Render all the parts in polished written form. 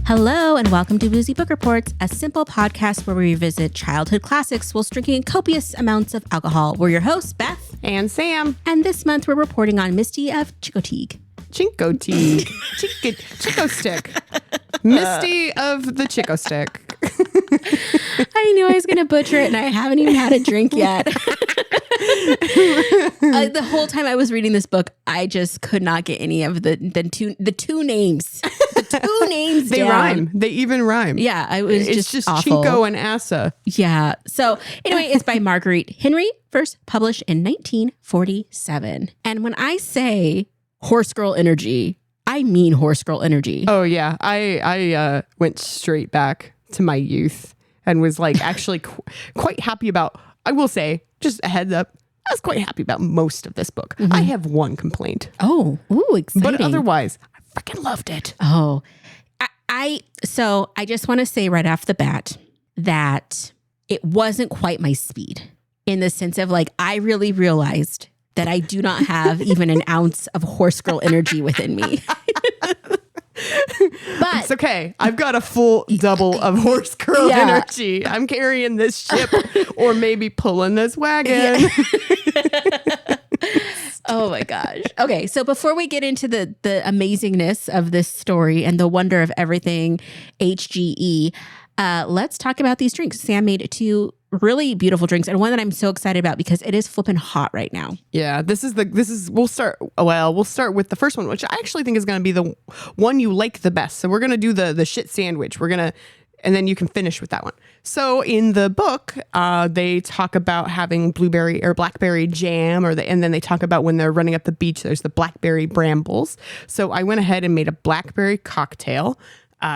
Hello and welcome to Boozy Book Reports, a simple podcast where we revisit childhood classics whilst drinking copious amounts of alcohol. We're your hosts, Beth and Sam. And this month we're reporting on Misty of Chincoteague. Chincoteague. Chico stick. Misty of the Chico stick. I knew I was going to butcher it and I haven't even had a drink yet. The whole time I was reading this book, I just could not get any of the two names. The two names They down. rhyme. They even rhyme. Yeah, it's just awful. Chinko and Asa. Yeah. So anyway, it's by Marguerite Henry, first published in 1947. And when I say horse girl energy, I mean horse girl energy. Oh yeah, I went straight back to my youth and was like actually quite happy about. I will say, just a heads up, I was quite happy about most of this book. Mm-hmm. I have one complaint. Oh, ooh, exciting! But otherwise, I freaking loved it. Oh, so I just want to say right off the bat that it wasn't quite my speed in the sense of like I really realized that I do not have even an ounce of horse girl energy within me. But it's okay. I've got a full double of horse girl energy. I'm carrying this ship or maybe pulling this wagon. Yeah. Oh my gosh. Okay. So before we get into the amazingness of this story and the wonder of everything HGE, let's talk about these drinks. Sam made two really beautiful drinks and one that I'm so excited about because it is flipping hot right now. Yeah, we'll start with the first one, which I actually think is going to be the one you like the best. So we're going to do the shit sandwich. And then you can finish with that one. So in the book, they talk about having blueberry or blackberry jam, and then they talk about when they're running up the beach, there's the blackberry brambles. So I went ahead and made a blackberry cocktail.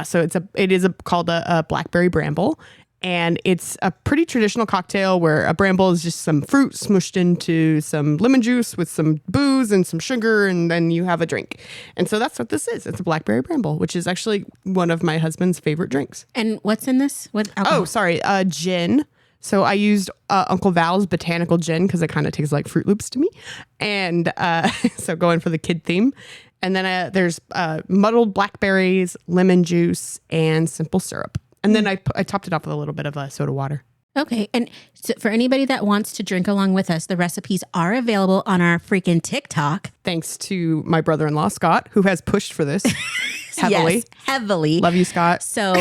So it is called a blackberry bramble. And it's a pretty traditional cocktail where a bramble is just some fruit smushed into some lemon juice with some booze and some sugar, and then you have a drink. And so that's what this is. It's a blackberry bramble, which is actually one of my husband's favorite drinks. And what's in this? What alcohol? Oh, sorry, gin. So I used Uncle Val's botanical gin because it kind of tastes like Fruit Loops to me. And so going for the kid theme. And then there's muddled blackberries, lemon juice, and simple syrup. And then I topped it off with a little bit of soda water. Okay. And so for anybody that wants to drink along with us, the recipes are available on our freaking TikTok. Thanks to my brother-in-law, Scott, who has pushed for this heavily. Yes, heavily. Love you, Scott. So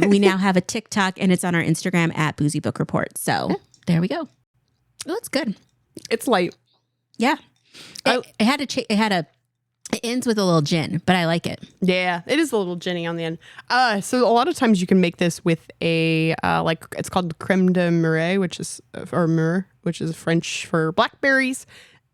we now have a TikTok and it's on our Instagram at Boozy Book Reports. So there we go. Oh, it's good. It's light. Yeah. It ends with a little gin, but I like it. Yeah, it is a little ginny on the end. So a lot of times you can make this with a it's called creme de mure, which is French for blackberries,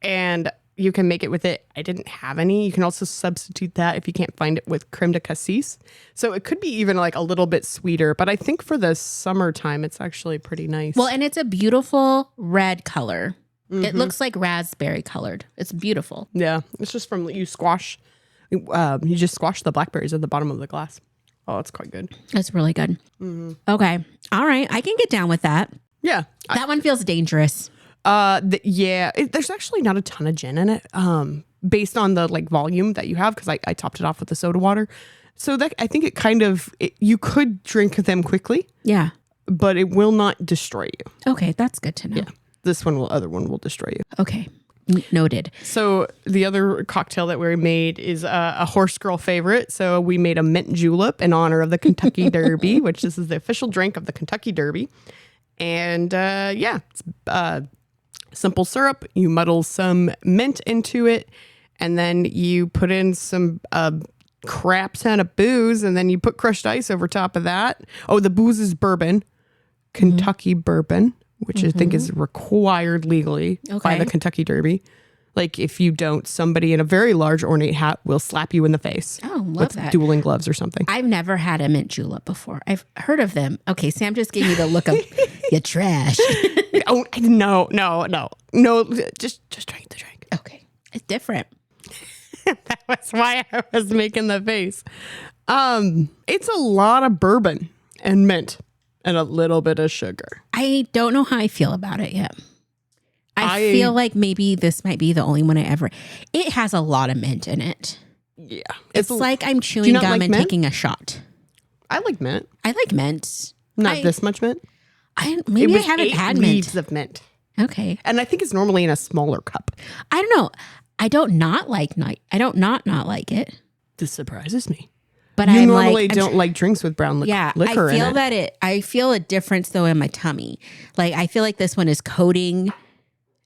and you can make it with it. I didn't have any. You can also substitute that if you can't find it with creme de cassis. So it could be even like a little bit sweeter, but I think for the summertime it's actually pretty nice. Well, and it's a beautiful red color. Mm-hmm. It looks like raspberry colored. It's beautiful. Yeah. It's just from you just squash the blackberries at the bottom of the glass. Oh, it's quite good. It's really good. Mm-hmm. Okay. All right. I can get down with that. Yeah. That one feels dangerous. There's actually not a ton of gin in it based on the volume that you have because I topped it off with the soda water. So that I think it kind of, you could drink them quickly. Yeah. But it will not destroy you. Okay. That's good to know. Yeah. This other one will destroy you. Okay. Noted. So the other cocktail that we made is a horse girl favorite. So we made a mint julep in honor of the Kentucky Derby, which this is the official drink of the Kentucky Derby. And it's simple syrup. You muddle some mint into it, and then you put in some crap ton of booze, and then you put crushed ice over top of that. Oh, the booze is bourbon, Kentucky bourbon, which I think is required legally by the Kentucky Derby. Like if you don't, somebody in a very large ornate hat will slap you in the face. Oh, love with that. Dueling gloves or something. I've never had a mint julep before. I've heard of them. Okay, Sam just gave me the look of you trash. Oh no! Just drink the drink. Okay, it's different. That was why I was making the face. It's a lot of bourbon and mint. And a little bit of sugar. I don't know how I feel about it yet. I feel like maybe this might be the only one I ever... It has a lot of mint in it. Yeah. It's like I'm chewing gum and taking a shot. I like mint. I like mint. Not this much mint. Maybe I haven't had mint. Leaves of mint. Okay. And I think it's normally in a smaller cup. I don't know. I don't not like it. This surprises me. But you normally don't like drinks with brown liquor I feel that I feel a difference though in my tummy. Like I feel like this one is coating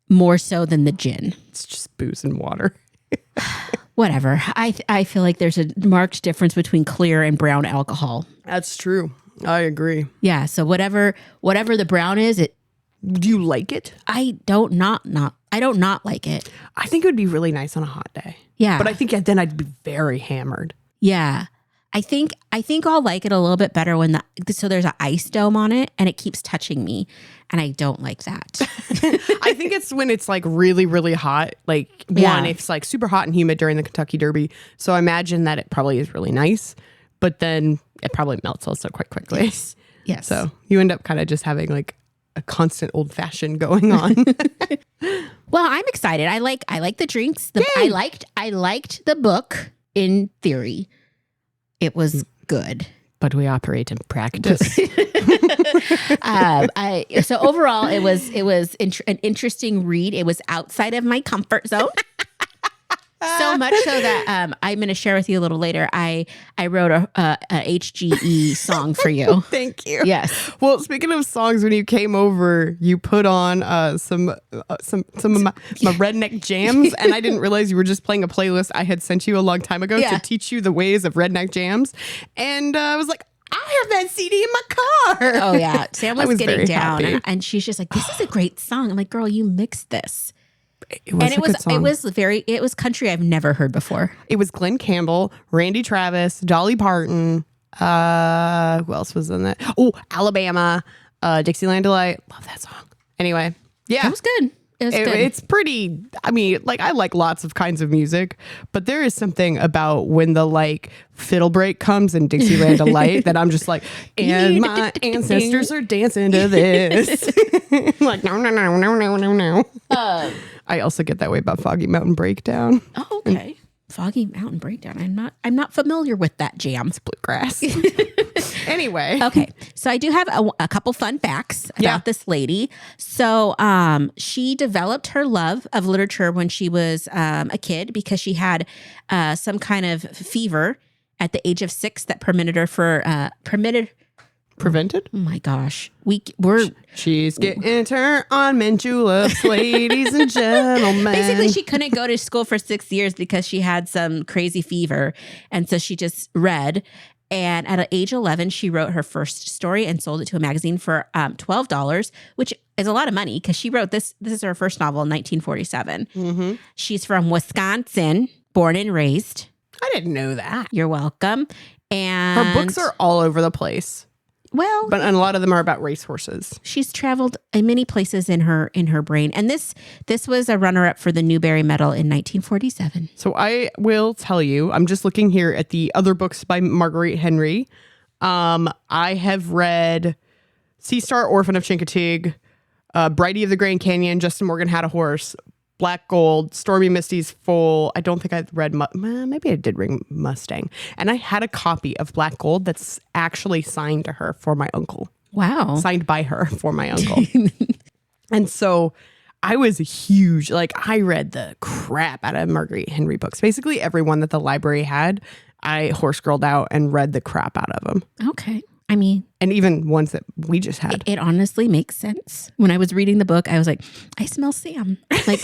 more so than the gin. It's just booze and water. Whatever. I feel like there's a marked difference between clear and brown alcohol. That's true. I agree. Yeah. So whatever the brown is, do you like it? I don't not like it. I think it would be really nice on a hot day. Yeah. But I think then I'd be very hammered. Yeah. I think I'll like it a little bit better when so there's an ice dome on it and it keeps touching me and I don't like that. I think it's when it's like really, really hot. Like one, it's like super hot and humid during the Kentucky Derby. So I imagine that it probably is really nice, but then it probably melts also quite quickly. Yes. So you end up kind of just having like a constant old fashioned going on. Well, I'm excited. I like the drinks. I liked the book in theory. It was good. But we operate in practice. So overall, it was an interesting read. It was outside of my comfort zone. So much so that I'm going to share with you a little later. I wrote a HGE song for you. Thank you. Yes. Well, speaking of songs, when you came over, you put on some of my redneck jams, and I didn't realize you were just playing a playlist I had sent you a long time ago to teach you the ways of redneck jams. And I was like, I have that CD in my car. Oh yeah, Sam was getting down, and she's just like, "This is a great song." I'm like, "Girl, you mixed this." It was country I've never heard before. It was Glenn Campbell, Randy Travis, Dolly Parton. Who else was in that? Oh, Alabama, Dixieland Delight. Love that song. Anyway, yeah, it was good. It's pretty. I mean, like I like lots of kinds of music, but there is something about when the like fiddle break comes in Dixieland Delight that I'm just like, and my ancestors are dancing to this. Like no. I also get that way about Foggy Mountain Breakdown. Oh, okay. Foggy Mountain Breakdown. I'm not familiar with that jam. It's bluegrass. Anyway. Okay. So I do have a couple fun facts about this lady. So she developed her love of literature when she was a kid because she had some kind of fever at the age of 6 that prevented? Oh my gosh. She's getting her on mint juleps, ladies and gentlemen. Basically, she couldn't go to school for 6 years because she had some crazy fever. And so she just read. And at age 11, she wrote her first story and sold it to a magazine for $12, which is a lot of money because she wrote this. This is her first novel in 1947. Mm-hmm. She's from Wisconsin, born and raised. I didn't know that. You're welcome. And her books are all over the place. Well, and a lot of them are about racehorses. She's traveled in many places in her brain. And this was a runner-up for the Newbery Medal in 1947. So I will tell you, I'm just looking here at the other books by Marguerite Henry. I have read Sea Star, Orphan of Chincoteague, Brighty of the Grand Canyon, Justin Morgan Had a Horse, Black Gold, Stormy Misty's Foal. I don't think I've read, maybe I did read Mustang. And I had a copy of Black Gold that's actually signed to her for my uncle. Wow. Signed by her for my uncle. And so I was huge. Like I read the crap out of Marguerite Henry books. Basically every one that the library had, I horse girled out and read the crap out of them. Okay. I mean, and even ones that we just had. It honestly makes sense. When I was reading the book, I was like, I smell Sam. Like,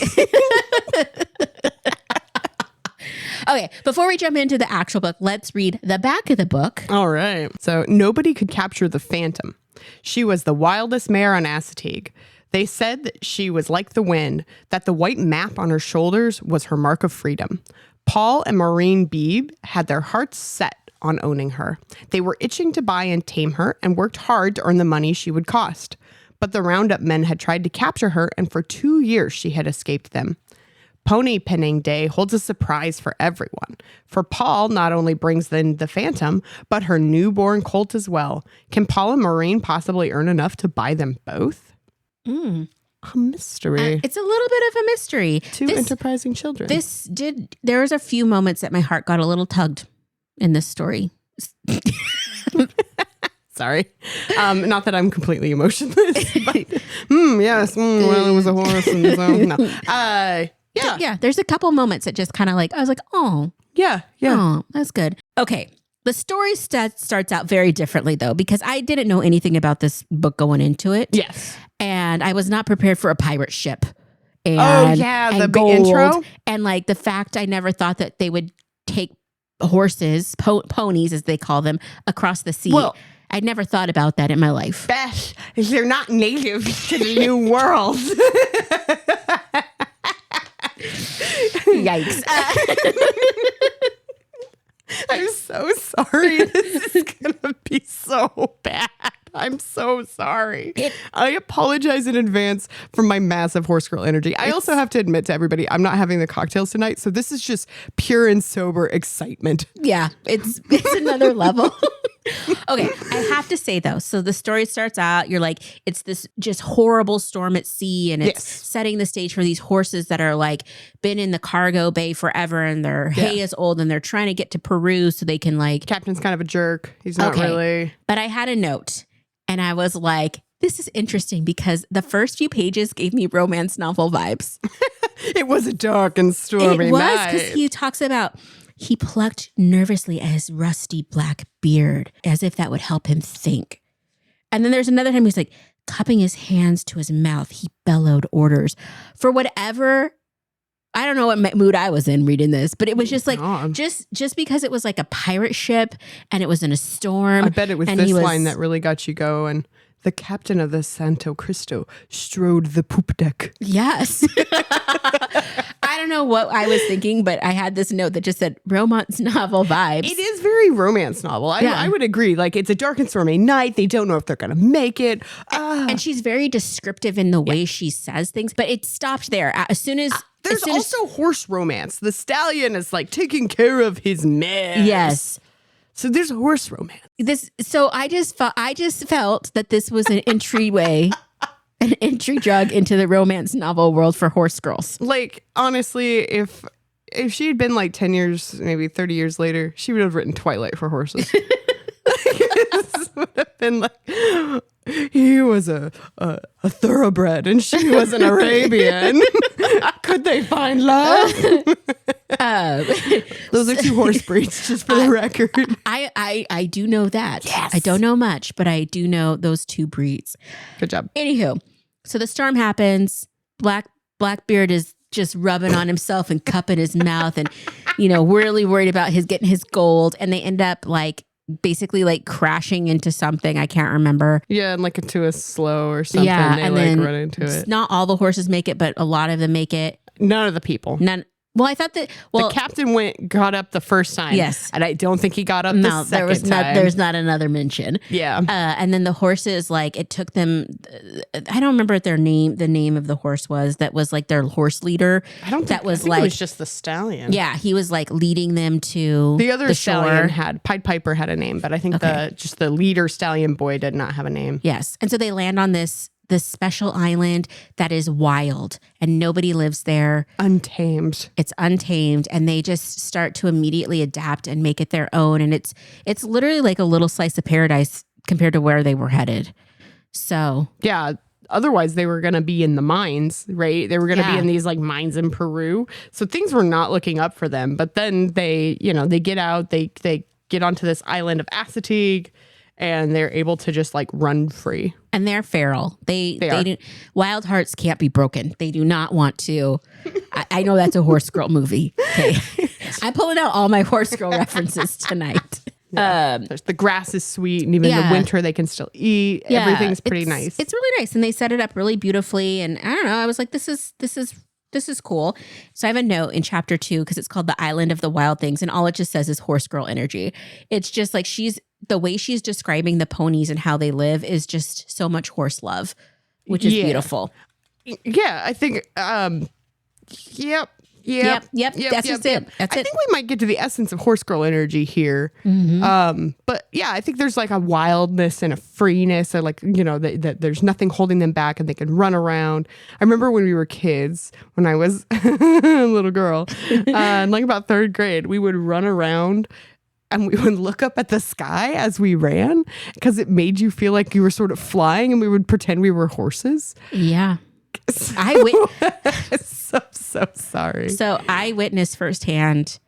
okay, before we jump into the actual book, let's read the back of the book. All right. So nobody could capture the Phantom. She was the wildest mare on Chincoteague. They said that she was like the wind, that the white map on her shoulders was her mark of freedom. Paul and Maureen Beebe had their hearts set on owning her. They were itching to buy and tame her and worked hard to earn the money she would cost. But the roundup men had tried to capture her, and for 2 years she had escaped them. Pony pinning day holds a surprise for everyone. For Paul not only brings in the Phantom, but her newborn colt as well. Can Paul and Maureen possibly earn enough to buy them both? A mystery. It's a little bit of a mystery. Two enterprising children. There was a few moments that my heart got a little tugged in this story. Sorry. Not that I'm completely emotionless, but yes. Well, it was a horse. And so, no. Yeah. There's a couple moments that just kind of like, I was like, oh. Yeah. Oh, that's good. Okay. The story starts out very differently, though, because I didn't know anything about this book going into it. Yes. And I was not prepared for a pirate ship. And, the gold, intro. And like the fact I never thought that they would take horses, ponies, as they call them, across the sea. Well, I'd never thought about that in my life. Beth, they're not native to the new world. Yikes. I'm so sorry. This is going to be so bad. I'm so sorry. I apologize in advance for my massive horse girl energy. I also have to admit to everybody, I'm not having the cocktails tonight. So this is just pure and sober excitement. Yeah, it's another level. Okay, I have to say though, so the story starts out, you're like, it's this just horrible storm at sea, and it's setting the stage for these horses that are like been in the cargo bay forever, and their hay is old, and they're trying to get to Peru so they can like. Captain's kind of a jerk. He's not really. But I had a note, and I was like, this is interesting because the first few pages gave me romance novel vibes. It was a dark and stormy night. It was night. because he talks about. He plucked nervously at his rusty black beard as if that would help him think. And then there's another time he's like, cupping his hands to his mouth, he bellowed orders. For whatever, I don't know what mood I was in reading this, but it was just like, just because it was like a pirate ship and it was in a storm. I bet it was this line that really got you going. The captain of the Santo Cristo strode the poop deck. Yes. I don't know what I was thinking, but I had this note that just said romance novel vibes. It is very romance novel. I would agree. Like, it's a dark and stormy night. They don't know if they're going to make it. And she's very descriptive in the way she says things, but it stopped there. As soon as... There's also horse romance. The stallion is like taking care of his mare. Yes. So there's horse romance. So I just felt that this was an entryway, an entry drug into the romance novel world for horse girls. Like, honestly, if she had been like 10 years, maybe 30 years later, she would have written Twilight for horses. This would have been like, he was a thoroughbred and she was an Arabian. Could they find love? Those are two horse breeds, just for the record. I do know that. Yes. I don't know much, but I do know those two breeds. Good job. Anywho, so the storm happens. Blackbeard is just rubbing on himself and cupping his mouth and, really worried about getting his gold. And they end up like basically like crashing into something. I can't remember. Yeah, and like into a slow or something. Yeah, they and like then run into it. Not all the horses make it, but a lot of them make it. None of the people. None. Well, I thought that. Well, the captain got up the first time. Yes, and I don't think he got up the second time. There's not another mention. Yeah, and then the horses, like it took them. I don't remember what the name of the horse was. That was like their horse leader. I don't. Think, that was I think like it was just the stallion. Yeah, he was like leading them to the other stallion. Shore. Pied Piper had a name, but I think the leader stallion boy did not have a name. Yes, and so they land on this special island that is wild and nobody lives there. Untamed. It's untamed, and they just start to immediately adapt and make it their own. And it's literally like a little slice of paradise compared to where they were headed. So yeah. Otherwise, they were going to be in the mines, right? They were going to be in these like mines in Peru. So things were not looking up for them. But then they get out, they get onto this island of Chincoteague, and they're able to just like run free. And they're feral. They do, wild hearts can't be broken. They do not want to. I know that's a horse girl movie. Okay. I'm pulling out all my horse girl references tonight. Yeah. The grass is sweet, and even in the winter they can still eat. Yeah, everything's pretty nice. It's really nice, and they set it up really beautifully. And I don't know, I was like, this is cool. So I have a note in chapter 2 because it's called The Island of the Wild Things, and all it just says is horse girl energy. It's just like the way she's describing the ponies and how they live is just so much horse love, which is beautiful. Yeah, I think. Yep. That's just it. That's I think we might get to the essence of horse girl energy here. Mm-hmm. But yeah, I think there's like a wildness and a freeness, and like, that there's nothing holding them back and they can run around. I remember when we were kids, when I was a little girl, in like about 3rd grade, we would run around and we would look up at the sky as we ran because it made you feel like you were sort of flying, and we would pretend we were horses. Yeah. So sorry. So I witnessed firsthand.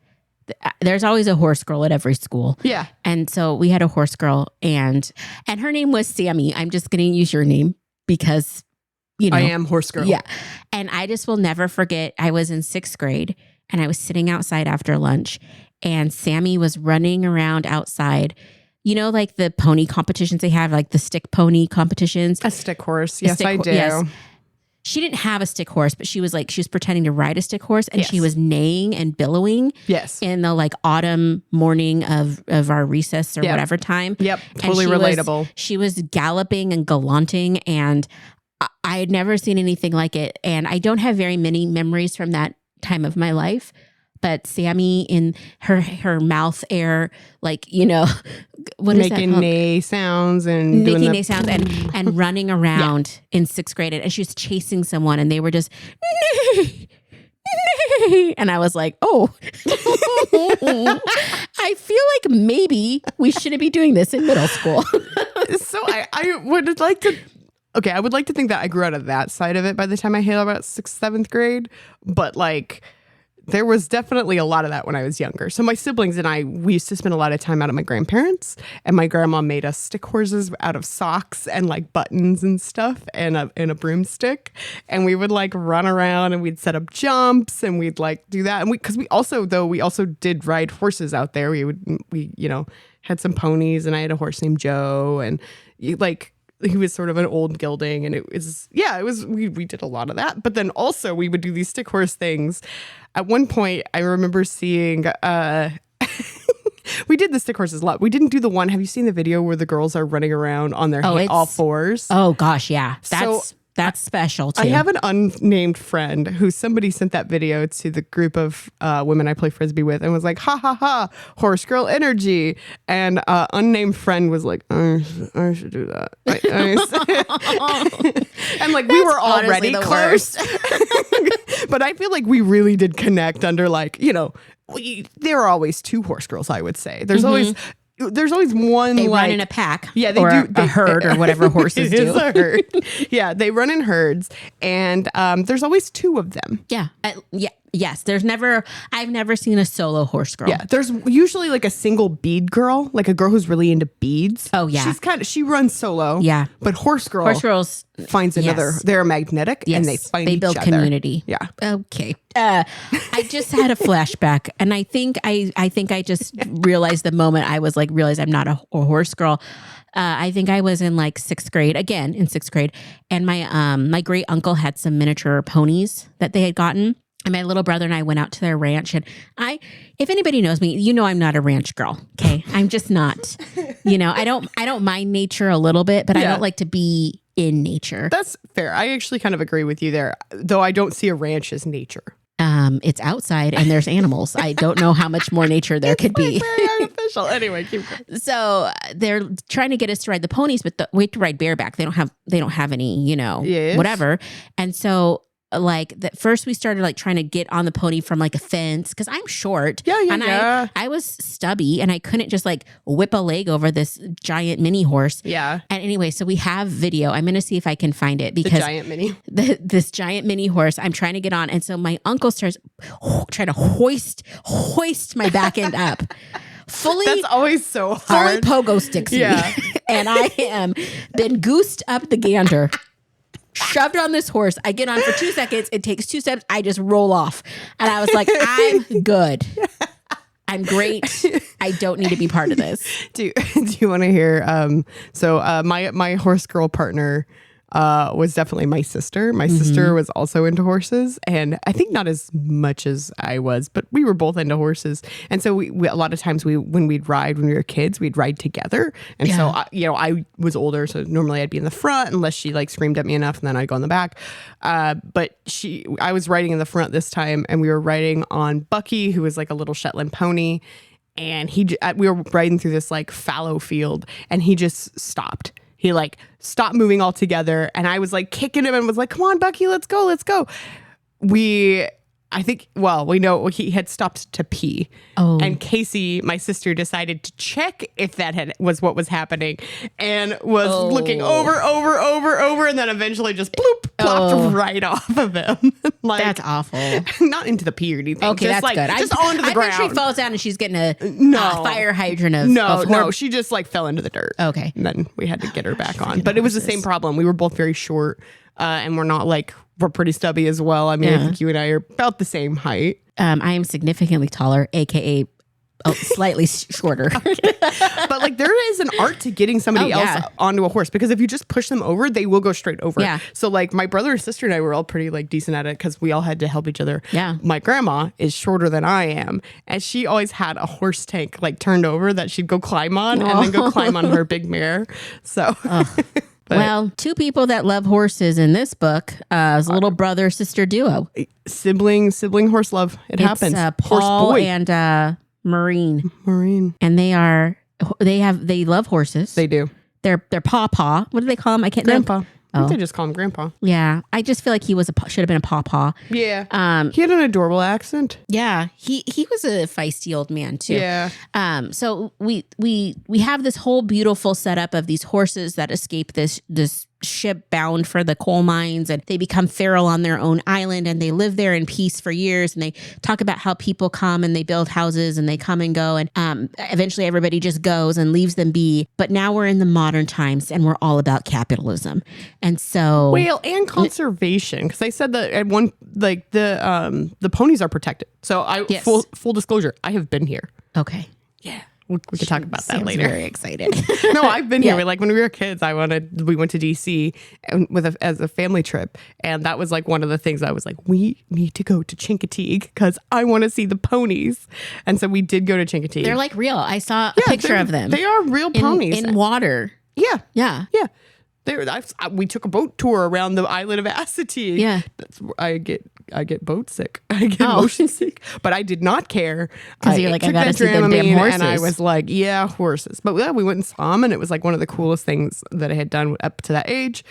There's always a horse girl at every school. Yeah. And so we had a horse girl, and her name was Sammy. I'm just going to use your name because, I am horse girl. Yeah. And I just will never forget. I was in 6th grade and I was sitting outside after lunch, and Sammy was running around outside. Like the pony competitions they have, like the stick pony competitions. A stick horse. Yes, I do. Yes. She didn't have a stick horse, but she was pretending to ride a stick horse, and she was neighing and billowing. Yes. In the autumn morning of our recess or whatever time. Yep. Totally relatable. She was galloping and gallanting, and I had never seen anything like it. And I don't have very many memories from that time of my life. But Sammy in her mouth air, what is that? Making neigh sounds and making neigh sounds and running around in 6th grade, and she was chasing someone, and they were just neigh, neigh. And I was like, oh, I feel like maybe we shouldn't be doing this in middle school. So I would like to. Okay, I would like to think that I grew out of that side of it by the time I hit about 6th, 7th grade, but there was definitely a lot of that when I was younger. So my siblings and we used to spend a lot of time out at my grandparents', and my grandma made us stick horses out of socks and buttons and stuff, and a broomstick. And we would run around, and we'd set up jumps, and we'd do that. And because we also did ride horses out there. We had some ponies, and I had a horse named Joe, and he was sort of an old gelding, and we did a lot of that. But then also we would do these stick horse things. At one point, I remember seeing, we did the stick horses a lot. We didn't do the one, have you seen the video where the girls are running around on their all fours? Oh gosh, yeah. That's special too. I have an unnamed friend who somebody sent that video to the group of women I play Frisbee with, and was like, ha ha ha, horse girl energy. And unnamed friend was like, I should do that. And we were already close. But I feel like we really did connect under there are always 2 horse girls, I would say. There's always one. They run in a pack. Yeah, they do. A herd or whatever horses do. A herd. Yeah, they run in herds, and there's always 2 of them. Yeah. Yes. I've never seen a solo horse girl. Yeah. There's usually a single bead girl, a girl who's really into beads. Oh yeah. She runs solo. Yeah. But horse girls finds another. Yes. They're magnetic, and they find each other. They build community. Yeah. Okay. I just had a flashback, and I think I just realized the moment I was realized I'm not a horse girl. I think I was in 6th grade, again in 6th grade, and my great uncle had some miniature ponies that they had gotten. And my little brother and I went out to their ranch, and if anybody knows me, I'm not a ranch girl. Okay. I'm just not, I don't mind nature a little bit, but I don't like to be in nature. That's fair. I actually kind of agree with you there, though I don't see a ranch as nature. It's outside and there's animals. I don't know how much more nature there could be. Very artificial. Anyway, keep going. So they're trying to get us to ride the ponies, but we have to ride bareback. They don't have any, whatever. And so first we started trying to get on the pony from a fence, because I'm short. Yeah. I was stubby, and I couldn't just whip a leg over this giant mini horse. Yeah. And anyway, so we have video. I'm going to see if I can find it, because this giant mini horse, I'm trying to get on. And so my uncle starts trying to hoist my back end up. That's always so hard. Fully pogo sticks me. And I am then goosed up the gander, shoved on this horse. I get on for 2 seconds. It takes 2 steps. I just roll off. And I was like, I'm good. I'm great. I don't need to be part of this. Do you want to hear? My horse girl partner was definitely my sister. My sister was also into horses, and I think not as much as I was, but we were both into horses. And so we a lot of times when we were kids, we'd ride together. And so I was older, so normally I'd be in the front unless she screamed at me enough, and then I'd go in the back. But I was riding in the front this time, and we were riding on Bucky, who was a little Shetland pony. And we were riding through this fallow field, and he just stopped. He stopped moving altogether, and I was kicking him and was like, come on, Bucky, let's go. I think, well, we know he had stopped to pee. Oh. And Casey, my sister, decided to check if that was what was happening and was looking over, and then eventually just bloop, plopped right off of him. Like, that's awful. Not into the pee or anything. Okay, just that's good. Just onto the ground. I she falls down and she's getting a No. fire hydrant of No, she just like fell into the dirt. Okay. And then we had to get her back on. But it was the same problem. We were both very short and we're pretty stubby as well. I mean, I think you and I are about the same height. I am significantly taller, aka slightly shorter. But like there is an art to getting somebody else onto a horse, because if you just push them over, they will go straight over. Yeah. So like my brother and sister and I were all pretty like decent at it because we all had to help each other. Yeah. My grandma is shorter than I am, and she always had a horse tank like turned over that she'd go climb on and then go climb on her big mare. So. Well, two people that love horses in this book is a little brother sister duo. Sibling horse love. It happens. Paul horse boy. and Maureen, and they love horses. They do. They're paw. What do they call him? I can't. Grandpa. I think they just call him Grandpa. Yeah, I just feel like he should have been a paw. Yeah. He had an adorable accent. Yeah, he was a feisty old man too. Yeah. So we have this whole beautiful setup of these horses that escape this ship bound for the coal mines, and they become feral on their own island, and they live there in peace for years. And they talk about how people come and they build houses and they come and go, and eventually everybody just goes and leaves them be. But now we're in the modern times and we're all about capitalism, and so and conservation, because they said that at one like the ponies are protected. So full disclosure, I have been here. Okay. Yeah. We could talk about that later. Very excited. No, I've been here. Like when we were kids, we went to DC and as a family trip, and that was like one of the things I was like, we need to go to Chincoteague because I want to see the ponies. And so we did go to Chincoteague. They're like real. I saw a picture of them. They are real ponies in water. Yeah. We took a boat tour around the island of Assateague. Yeah. I get boat sick. I get motion sick. But I did not care. Because you're like, I gotta see them damn horses. And I was like, yeah, horses. But yeah, we went and saw them, and it was like one of the coolest things that I had done up to that age.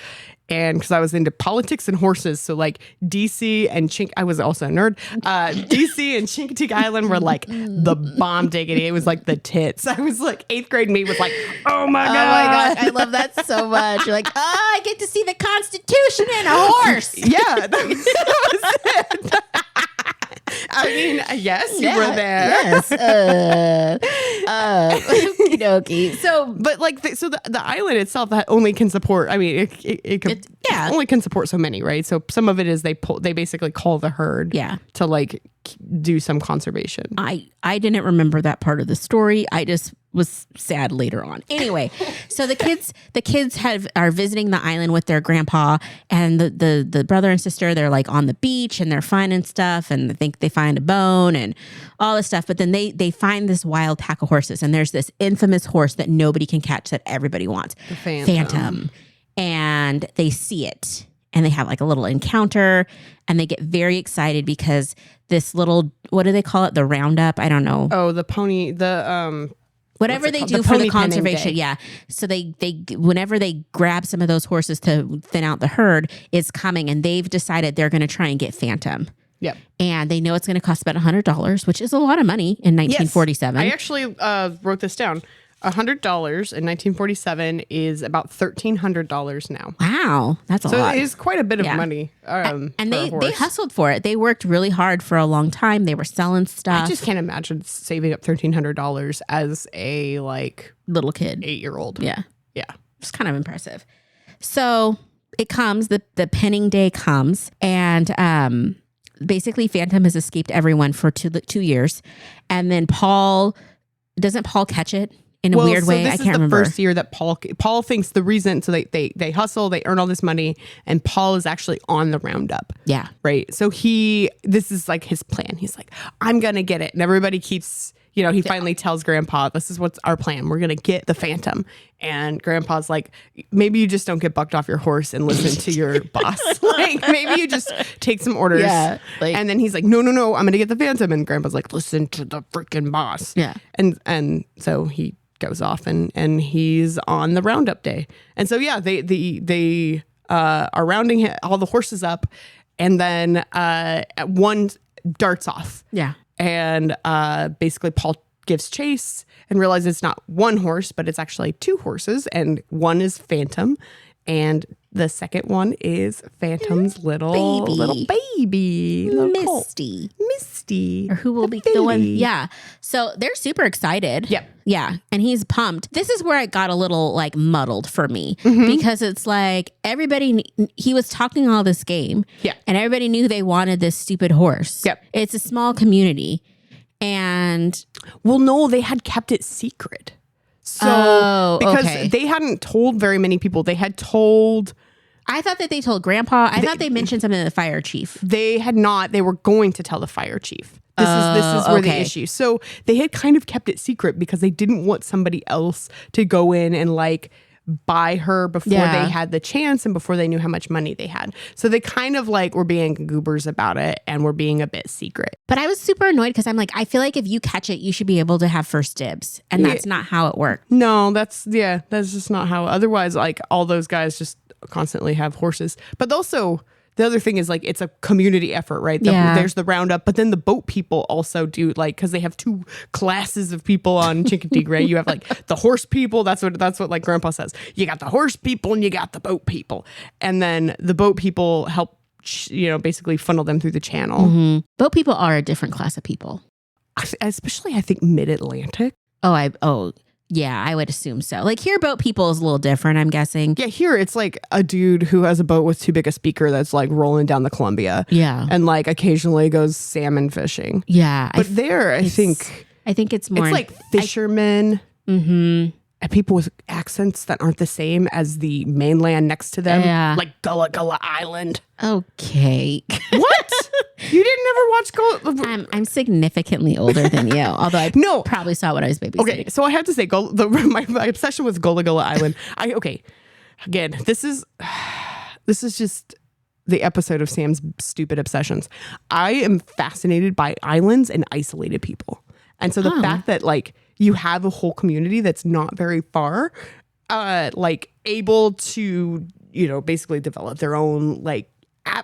And because I was into politics and horses, so like DC and I was also a nerd. DC and Chincoteague Island were like the bomb diggity. It was like the tits. I was like 8th grade me was like, oh my god, I love that so much. You're like, I get to see the Constitution in a horse. Yeah, that was it. I mean, yes, you were there. Yes. Okie. So, but like, the island itself that only can support. I mean, it only can support so many, right? So some of it is they basically call the herd, to like do some conservation. I didn't remember that part of the story. I just was sad later on. Anyway, so the kids are visiting the island with their grandpa, and the brother and sister, they're like on the beach and they're finding stuff, and I think they find a bone and all this stuff. But then they find this wild pack of horses, and there's this infamous horse that nobody can catch that everybody wants, the Phantom. And they see it, and they have like a little encounter, and they get very excited because this little, what do they call it? The roundup? I don't know. Oh, the pony, whatever they do for the conservation. Yeah. So they whenever they grab some of those horses to thin out the herd, it's coming, and they've decided they're going to try and get Phantom. Yep. And they know it's going to cost about $100, which is a lot of money in 1947. Yes. I actually wrote this down. $100 in 1947 is about $1,300 now. Wow, that's a lot. So it is quite a bit of money. And they hustled for it. They worked really hard for a long time. They were selling stuff. I just can't imagine saving up $1,300 as a little kid, 8-year-old. Yeah, yeah, it's kind of impressive. So it comes. The penning day comes, and basically Phantom has escaped everyone for 2 years, and then Paul catch it in a weird way. I can't remember. The first year that Paul thinks the reason, so they hustle, they earn all this money, and Paul is actually on the roundup. Yeah. Right. So this is like his plan. He's like, I'm going to get it. And everybody keeps, he finally tells Grandpa, this is what's our plan. We're going to get the Phantom. And Grandpa's like, maybe you just don't get bucked off your horse and listen to your boss. Like, maybe you just take some orders. Yeah. And then he's like, no, I'm going to get the Phantom. And Grandpa's like, listen to the freaking boss. Yeah. And so he goes off and he's on the roundup day. And so, yeah, they are rounding all the horses up. And then darts off. Yeah. And basically Paul gives chase and realizes it's not one horse, but it's actually 2 horses. And one is Phantom. And the second one is Phantom's little baby. Misty. Or who will be the one? Yeah. So they're super excited. Yep. Yeah. And he's pumped. This is where it got a little like muddled for me because it's like he was talking all this game. Yeah. And everybody knew they wanted this stupid horse. Yep. It's a small community. And well, no, they had kept it secret. So because they hadn't told very many people, they had told. I thought that they told Grandpa. I thought they mentioned something to the fire chief. They had not. They were going to tell the fire chief. This is where the issue. So they had kind of kept it secret because they didn't want somebody else to go in and like buy her before they had the chance and before they knew how much money they had. So they kind of like were being goobers about it and were being a bit secret. But I was super annoyed because I'm like, I feel like if you catch it, you should be able to have first dibs. And that's not how it worked. No, that's just not how. Otherwise, like all those guys just constantly have horses. But also the other thing is like it's a community effort, right? There's the roundup, but then the boat people also do like because they have 2 classes of people on Chincoteague, right? You have like the horse people. That's what like Grandpa says. You got the horse people and you got the boat people, and then the boat people help basically funnel them through the channel. Mm-hmm. Boat people are a different class of people, especially I think mid-Atlantic. Yeah, I would assume so. Like here, boat people is a little different, I'm guessing. Yeah, here it's like a dude who has a boat with too big a speaker that's like rolling down the Columbia. Yeah. And like occasionally goes salmon fishing. Yeah. But I think it's more. It's like fishermen. And people with accents that aren't the same as the mainland next to them. Yeah. Like Gullah Gullah Island. Okay. What? You didn't ever watch Gullah? I'm significantly older than you, although I probably saw what I was babysitting. Okay, so I have to say, my obsession with Gullah Gullah Island. Again, this is just the episode of Sam's stupid obsessions. I am fascinated by islands and isolated people, and so the fact that like you have a whole community that's not very far, like able to basically develop their own like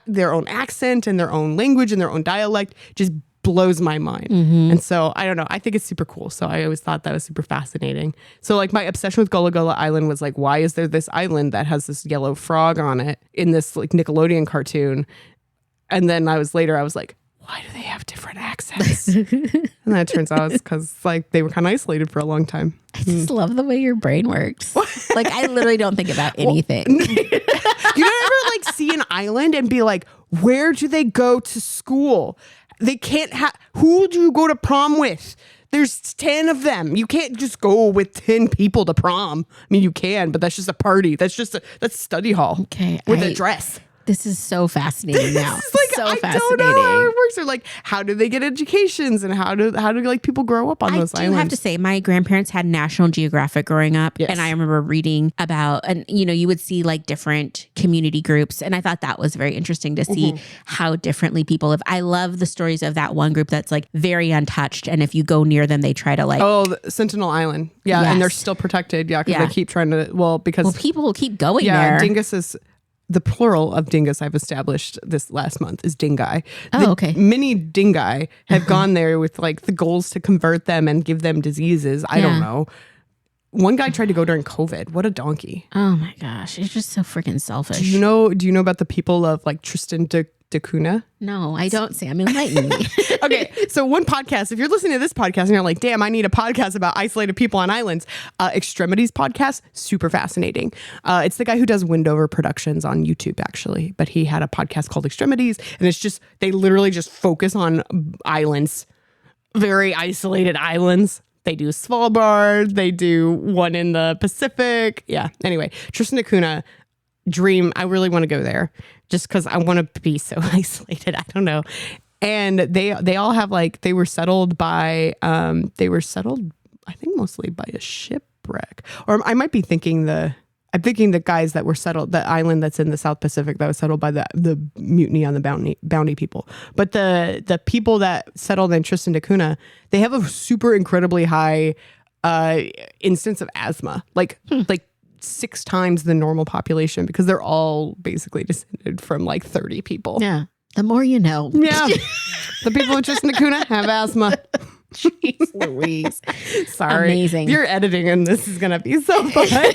their own accent and their own language and their own dialect just blows my mind. And so I don't know, I think it's super cool. So I always thought that was super fascinating. So like my obsession with Gullah Gullah Island was like, why is there this island that has this yellow frog on it in this like Nickelodeon cartoon? And then I was like, why do they have different accents? And then it turns out it's because like they were kind of isolated for a long time. I just love the way your brain works. Like I literally don't think about anything. You don't ever like see an island and be like, where do they go to school? They can't have, who do you go to prom with? There's 10 of them. You can't just go with 10 people to prom. I mean, you can, but that's just a party. That's study hall. Okay. With a dress. This is so fascinating now. It's like, so I fascinating. don't know how it works. Or like, how do they get educations and how do like people grow up on those islands? I have to say, my grandparents had National Geographic growing up. Yes. And I remember reading about, and you would see like different community groups. And I thought that was very interesting to see how differently people live. I love the stories of that one group that's like very untouched. And if you go near them, they try to like. Oh, Sentinel Island. Yeah. Yes. And they're still protected. Yeah. Because they keep trying to, because people will keep going there. Yeah. Dingus is. The plural of dingus I've established this last month is dingai. Okay. Many dingai have gone there with like the goals to convert them and give them diseases. I don't know. One guy tried to go during COVID. What a donkey. Oh my gosh. It's just so freaking selfish. Do you know about the people of like Tristan da Cunha? No, I don't, Sam. Enlighten me. Okay. So one podcast, if you're listening to this podcast and you're like, damn, I need a podcast about isolated people on islands, Extremities podcast, super fascinating. It's the guy who does Windover Productions on YouTube, actually. But he had a podcast called Extremities. And it's just, they literally just focus on islands, very isolated islands. They do Svalbard. They do one in the Pacific. Yeah. Anyway, Tristan da Cunha, dream. I really want to go there just because I want to be so isolated. I don't know. And they all have like, they were settled, I think mostly by a shipwreck. Or I might be thinking the guys that were settled, the island that's in the South Pacific that was settled by the mutiny on the bounty people. But the people that settled in Tristan da Cunha, they have a super incredibly high instance of asthma. Like 6 times the normal population because they're all basically descended from like 30 people. Yeah. The more you know. Yeah. The people with Tristan da Cunha have asthma. Jeez Louise. Sorry. Amazing. Your editing in this is going to be so fun.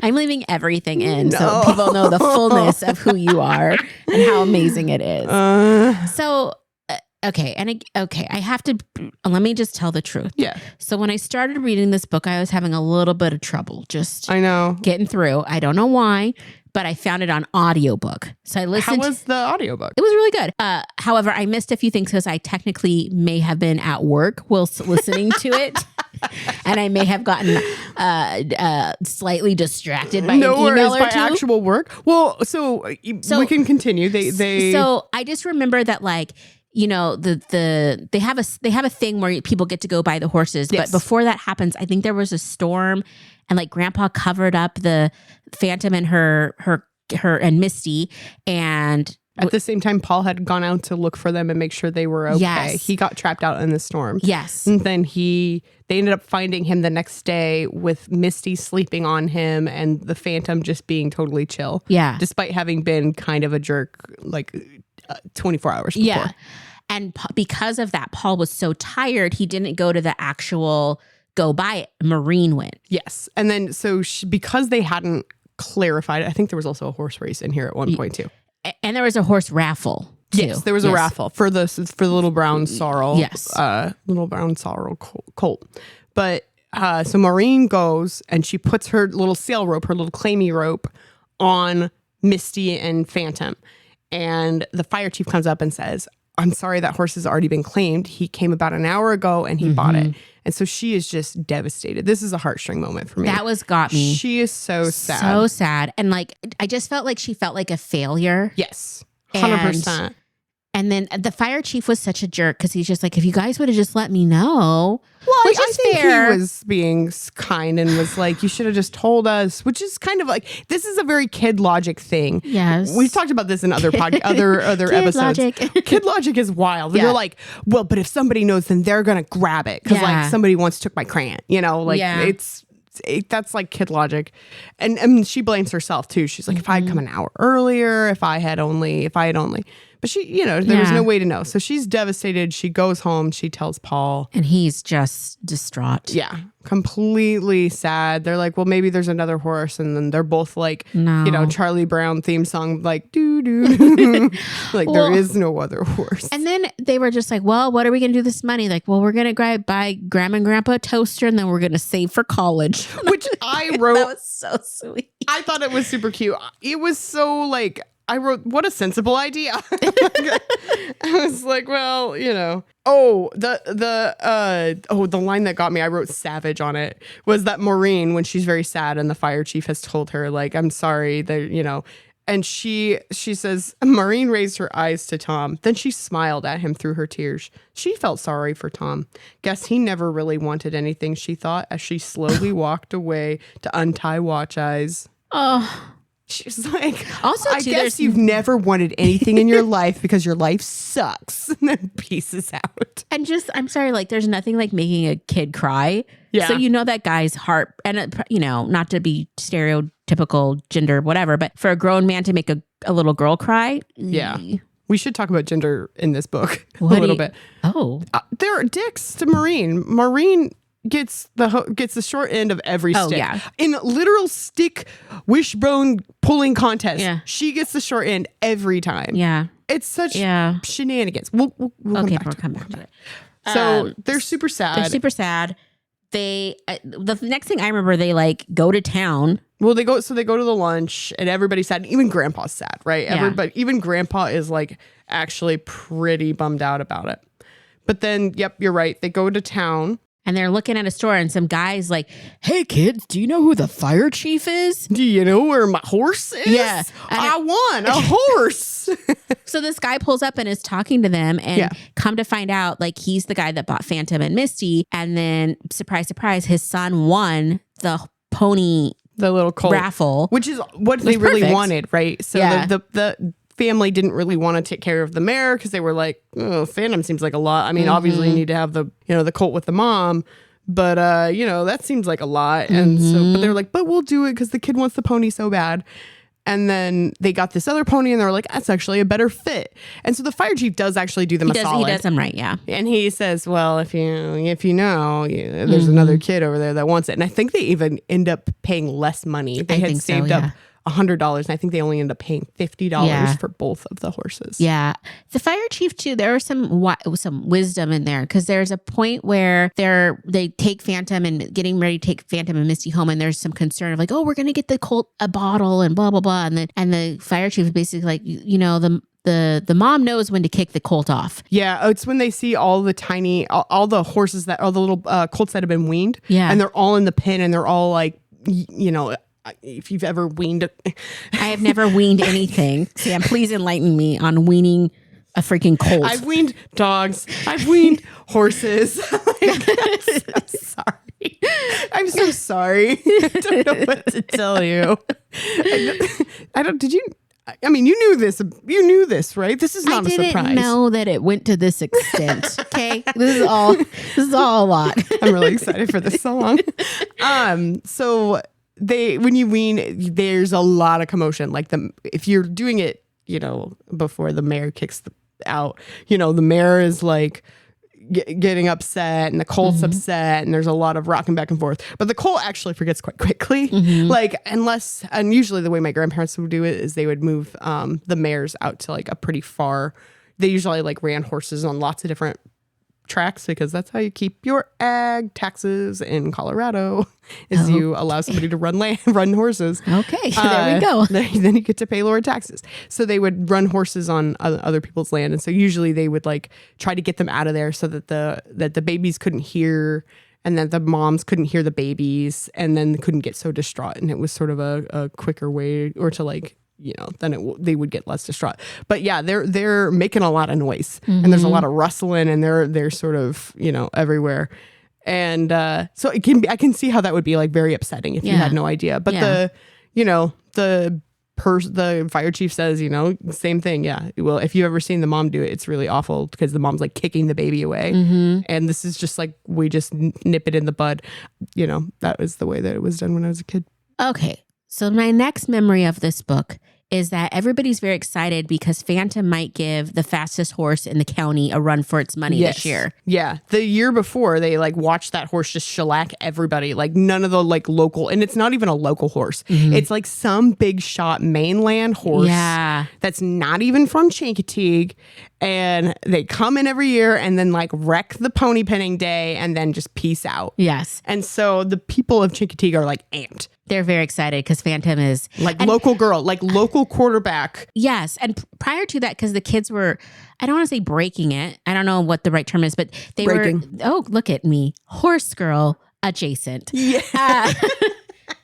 I'm leaving everything in so people know the fullness of who you are and how amazing it is. So, okay. I have to, let me just tell the truth. Yeah. So when I started reading this book, I was having a little bit of trouble just I know. getting through. I don't know why, but I found it on audiobook. So I listened. How was the audiobook? It was really good. However, I missed a few things because I technically may have been at work whilst listening to it. And I may have gotten slightly distracted by an email or by two. actual work. Well, so we can continue. So I just remember that, like, you know, they have a thing where people get to go buy the horses. Yes. But before that happens, I think there was a storm, and like Grandpa covered up the Phantom and her and Misty, and at the same time, Paul had gone out to look for them and make sure they were okay. Yes. He got trapped out in the storm. Yes. And then they ended up finding him the next day with Misty sleeping on him and the Phantom just being totally chill. Yeah. Despite having been kind of a jerk like 24 hours before. Yeah. And because of that, Paul was so tired, he didn't go to the actual go buy it. Maureen went. Yes. And then because they hadn't clarified it, I think there was also a horse race in here at one point too. And there was a horse raffle too. Yes, there was a raffle for the little brown sorrel. Yes. Little brown sorrel colt. But so Maureen goes and she puts her little sail rope, her little claimy rope on Misty and Phantom. And the fire chief comes up and says, I'm sorry, that horse has already been claimed. He came about an hour ago and he bought it. And so she is just devastated. This is a heartstring moment for me. That got me. She is so sad. So sad. And like, I just felt like she felt like a failure. Yes. 100%. And then the fire chief was such a jerk because he's just like, if you guys would have just let me know. Well, which I is think fair. he was being kind and was like, you should have just told us, which is kind of like, this is a very kid logic thing. Yes. We've talked about this in other other Kid episodes. logic. Kid logic is wild. Yeah. You're like, well, but if somebody knows, then they're going to grab it. Because like somebody once took my crayon, you know, like that's like kid logic. And she blames herself too. She's like, if I had come an hour earlier, if I had only, but she, you know, there was no way to know. So she's devastated. She goes home. She tells Paul. And he's just distraught. Yeah. Completely sad. They're like, well, maybe there's another horse. And then they're both like, No. you know, Charlie Brown theme song, like, doo-doo. Like, there is no other horse. And then they were just like, well, what are we going to do this money? Like, well, we're going to buy Grandma and Grandpa a toaster, and then we're going to save for college. Which I wrote. That was so sweet. I thought it was super cute. It was so like, I wrote, what a sensible idea. I was like, well, you know. Oh, the line that got me, I wrote savage on it, was that Maureen, when she's very sad and the fire chief has told her, like, I'm sorry that, you know, and she says, Maureen raised her eyes to Tom. Then she smiled at him through her tears. She felt sorry for Tom. Guess he never really wanted anything, she thought, as she slowly walked away to untie Watch Eyes. Oh. She's like, also, I guess you've never wanted anything in your life because your life sucks. And then pieces out. And just, I'm sorry, like, there's nothing like making a kid cry. Yeah. So you know that guy's heart, and you know, not to be stereotypical gender, whatever, but for a grown man to make a little girl cry. Yeah. We should talk about gender in this book a little bit. Oh. There are dicks to Maureen. Maureen gets the short end of every stick. Yeah. In literal stick wishbone pulling contest. Yeah. She gets the short end every time. Yeah. It's such shenanigans. We'll come back to it. So they're super sad. They're super sad. The next thing I remember, they like go to town. Well, they go to the lunch and everybody's sad. Even Grandpa's sad, right? Yeah. Even Grandpa is like actually pretty bummed out about it. But then, yep, you're right. They go to town. And they're looking at a store, and some guy's like, hey, kids, do you know who the fire chief is? Do you know where my horse is? Yeah. I won a horse. So this guy pulls up and is talking to them, and come to find out, like, he's the guy that bought Phantom and Misty. And then, surprise, surprise, his son won the pony the little colt raffle. Which is what they really wanted, right? So the family didn't really want to take care of the mare because they were like, oh, Phantom seems like a lot. I mean, obviously you need to have the colt with the mom, but that seems like a lot. And so, but they're like, but we'll do it because the kid wants the pony so bad. And then they got this other pony and they're like, that's actually a better fit. And so the fire chief does actually do them a solid. He does them right, yeah. And he says, well, if you know, there's another kid over there that wants it. And I think they even end up paying less money. They had saved up $100. And I think they only end up paying $50 for both of the horses. Yeah. The fire chief too, there was some wisdom in there, because there's a point where they take Phantom and getting ready to take Phantom and Misty home, and there's some concern of like, oh, we're going to get the colt a bottle and blah, blah, blah. And the fire chief is basically like, the mom knows when to kick the colt off. Yeah, it's when they see all the all the horses all the little colts that have been weaned. Yeah. And they're all in the pen and they're all like, if you've ever weaned I have never weaned anything. Sam, please enlighten me on weaning a freaking colt. I've weaned dogs. I've weaned horses. I'm so sorry. I don't know what to tell you. I mean, you knew this. You knew this, right? This is not a surprise. I didn't know that it went to this extent. Okay, this is all a lot. I'm really excited for this song. So when you wean, there's a lot of commotion. Like if you're doing it, before the mare kicks out, the mare is like getting upset and the colt's upset and there's a lot of rocking back and forth. But the colt actually forgets quite quickly. Like and usually the way my grandparents would do it is they would move the mares out to like a pretty far. They usually like ran horses on lots of different tracks, because that's how you keep your ag taxes in Colorado, is you allow somebody to run horses. Okay, there we go. Then you get to pay lower taxes. So they would run horses on other people's land, and so usually they would like try to get them out of there so that the babies couldn't hear, and that the moms couldn't hear the babies, and then couldn't get so distraught. And it was sort of a quicker way, or to like, then they would get less distraught. But yeah, they're making a lot of noise, and there's a lot of rustling, and they're sort of everywhere, and so I can see how that would be like very upsetting if you had no idea. But the fire chief says, same thing. Yeah, well, if you've ever seen the mom do it, it's really awful, because the mom's like kicking the baby away, and this is just like, we just nip it in the bud. That was the way that it was done when I was a kid. Okay. So my next memory of this book is that everybody's very excited because Phantom might give the fastest horse in the county a run for its money this year. Yeah. The year before, they like watched that horse just shellac everybody. Like none of the like local, and it's not even a local horse. It's like some big shot mainland horse that's not even from Chincoteague. And they come in every year and then like wreck the pony penning day and then just peace out. Yes. And so the people of Chincoteague are like amped. They're very excited because Phantom is local girl, like local quarterback. Yes. And prior to that, because the kids were, I don't want to say breaking it. I don't know what the right term is, but they were, look at me, horse girl adjacent. Yeah.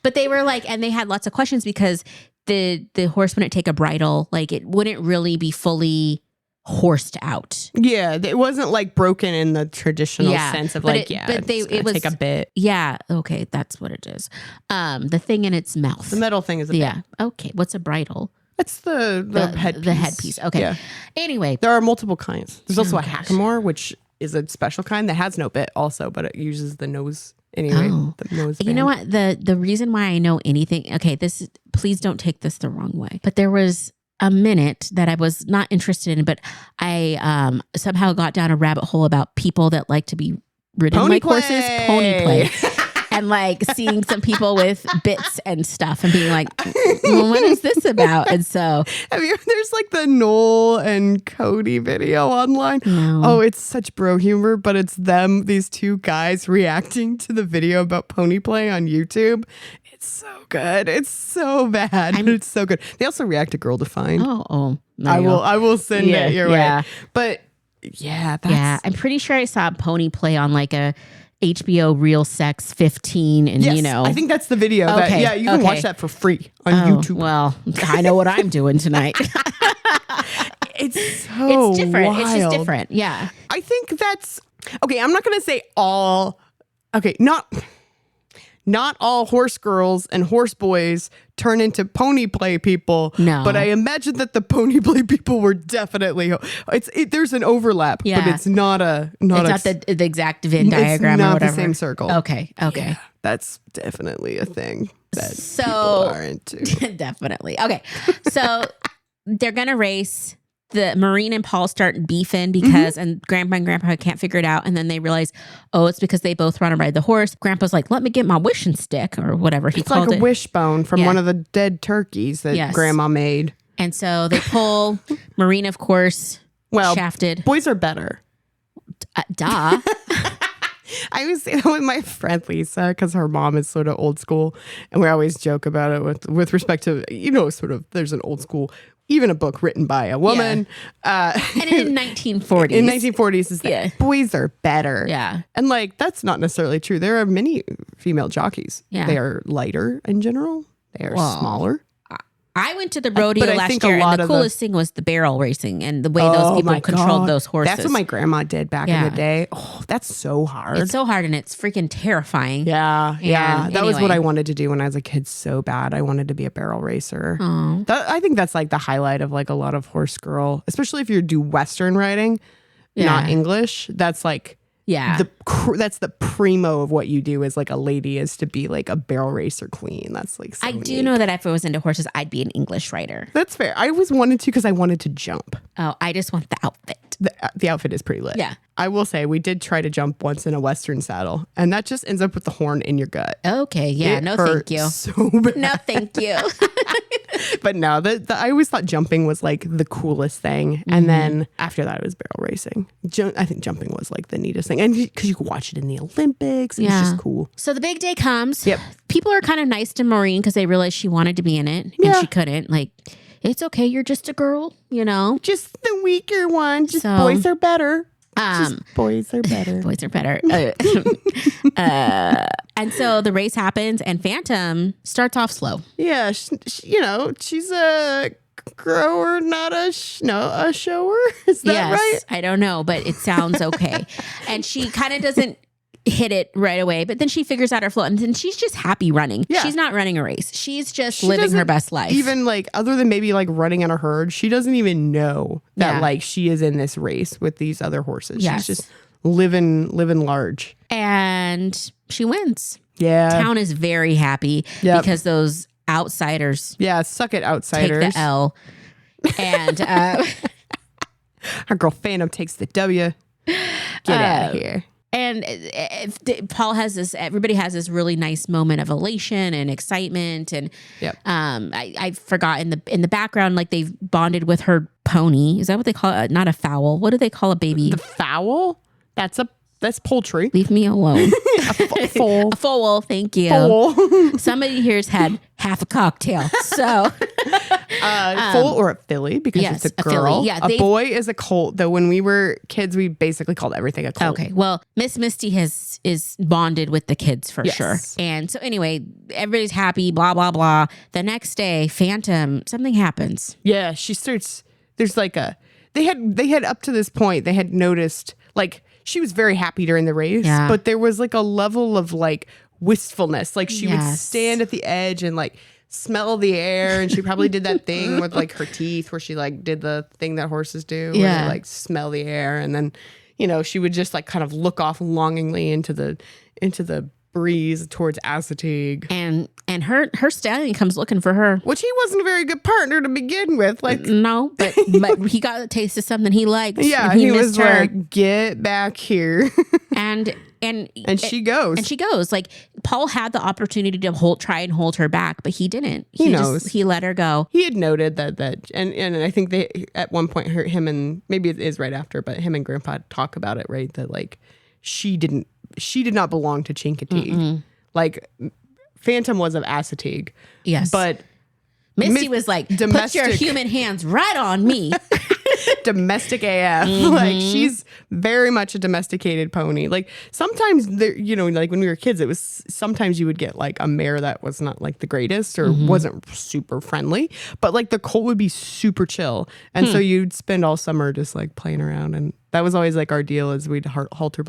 But they were like, and they had lots of questions because the horse wouldn't take a bridle. Like it wouldn't really be fully horsed out. Yeah, it wasn't like broken in the traditional sense of like, it was take a bit. Yeah, okay, that's what it is. The thing in its mouth. The metal thing is a bit. Okay, what's a bridle? It's the headpiece. The headpiece. Okay. Yeah. Anyway, there are multiple kinds. There's also a hackamore, which is a special kind that has no bit also, but it uses the nose. Anyway, the nose band. You know what? The reason why I know anything, okay, please don't take this the wrong way, but there was a minute that I was not interested in, but I somehow got down a rabbit hole about people that like to be ridden like horses, pony play. And like seeing some people with bits and stuff and being like, what is this about? And so there's like the Noel and Cody video online. No. Oh, it's such bro humor, but it's these two guys reacting to the video about pony play on YouTube. It's so good. It's so bad. It's so good. They also react to Girl Defined. Oh. I will send it your way. But I'm pretty sure I saw pony play on like a HBO Real Sex 15 and I think that's the video. Okay, you can watch that for free on YouTube. Well, I know what I'm doing tonight. It's different. Wild. It's just different. Yeah. I think that's okay. I'm not going to say all. Okay, not all horse girls and horse boys turn into pony play people. No. But I imagine that the pony play people were definitely, there's an overlap, but it's not the exact Venn diagram or whatever. It's not the same circle. Okay. Yeah, that's definitely a thing. that So- people are into. Definitely. Okay. So they're going to race. The Maureen and Paul start beefing because, and Grandpa and Grandpa can't figure it out. And then they realize, oh, it's because they both want to ride the horse. Grandpa's like, let me get my wishing stick or whatever he It's called like a it. wishbone from Yeah. one of the dead turkeys that Yes. Grandma made. And so they pull Maureen, of course, Well, shafted. boys are better. Duh. I was saying that with my friend Lisa because her mom is sort of old school, and we always joke about it with respect to sort of there's an old school, even a book written by a woman. And in 1940s. In 1940s is that Yeah. boys are better. Yeah. And like that's not necessarily true. There are many female jockeys. Yeah. They are lighter in general. They are Well, smaller. I went to the rodeo But I last think a year, lot and the of the- coolest thing was the barrel racing and the way those people my controlled God. those horses. That's what my grandma did back in Yeah. the day. Oh, that's so hard. It's so hard and it's freaking terrifying. Yeah. And That was what anyway. I wanted to do when I was a kid so bad. I wanted to be a barrel racer. Oh. I think that's like the highlight of like a lot of horse girl, especially if you do Western riding, Yeah. not English. That's like Yeah. that's the primo of what you do as like a lady is to be like a barrel racer queen. That's like so I do unique. know that if I was into horses, I'd be an English rider. That's fair. I always wanted to because I wanted to jump. Oh, I just want the outfit. The outfit is pretty lit. Yeah. I will say we did try to jump once in a Western saddle, and that just ends up with the horn in your gut. Okay. Yeah. It No, hurt thank you. So bad. No, thank you. But no, I always thought jumping was like the coolest thing. And then after that, it was barrel racing. I think jumping was like the neatest thing. And because you could watch it in the Olympics. It was Yeah. just cool. So the big day comes. Yep. People are kind of nice to Maureen because they realized she wanted to be in it and Yeah. she couldn't. Like, it's okay. You're just a girl, Just the weaker one. Just So, boys are better. Um, Just boys are better. boys are better. And so the race happens and Phantom starts off slow. Yeah. She's a grower, not a shower. Is that right? I don't know, but it sounds okay. And she kind of doesn't hit it right away, but then she figures out her flow and then she's just happy running. Yeah. She's not running a race. She's just She living her doesn't best life. Even like other than maybe like running in a herd, she doesn't even know that Yeah. like she is in this race with these other horses. Yes. She's just living large. And she wins. Yeah. Town is very happy Yep. because those outsiders Yeah. Suck it, take outsiders. the L. And Our girl Phantom takes the W. Get out of here. And Paul has this, everybody has this really nice moment of elation and excitement. And Yep. I forgot in the background, like they've bonded with her pony. Is that what they call it? Not a fowl. What do they call a baby? The fowl? That's poultry. Leave me alone. A foal. A foal. Thank you. Foal. Somebody here's had half a cocktail. So Foal or a filly because yes, it's a a filly. girl. Yeah, a they've- boy is a colt. Though when we were kids, we basically called everything a colt. okay. Well, Miss Misty is bonded with the kids for Yes. sure. And so anyway, everybody's happy, blah, blah, blah. The next day, Phantom, something happens. Yeah, she starts. There's like they had up to this point they had noticed like she was very happy during the race, Yeah. but there was like a level of like wistfulness. Like she would Yes. stand at the edge and like smell the air, and she probably did that thing with like her teeth where she like did the thing that horses do, where Yeah. they like smell the air, and then she would just like kind of look off longingly into the breeze towards Chincoteague. And her stallion comes looking for her. Which he wasn't a very good partner to begin with. Like, No, but he got a taste of something he liked. yeah, and he missed was her. like, "Get back here," and and she goes. And she goes. Like Paul had the opportunity to try and hold her back, but he didn't. He knows. He let her go. He had noted that, and I think they at one point him and maybe it is right after, but him and Grandpa talk about it, right? That like she did not belong to Chincoteague. Like Phantom was of Chincoteague, Yes, but Misty was like, "Put your domestic- human hands right on me." domestic AF. Like she's very much a domesticated pony. Like sometimes there, like when we were kids, it was sometimes you would get like a mare that was not like the greatest or wasn't super friendly, but like the colt would be super chill. And so you'd spend all summer just like playing around and That was always like our deal is we'd halter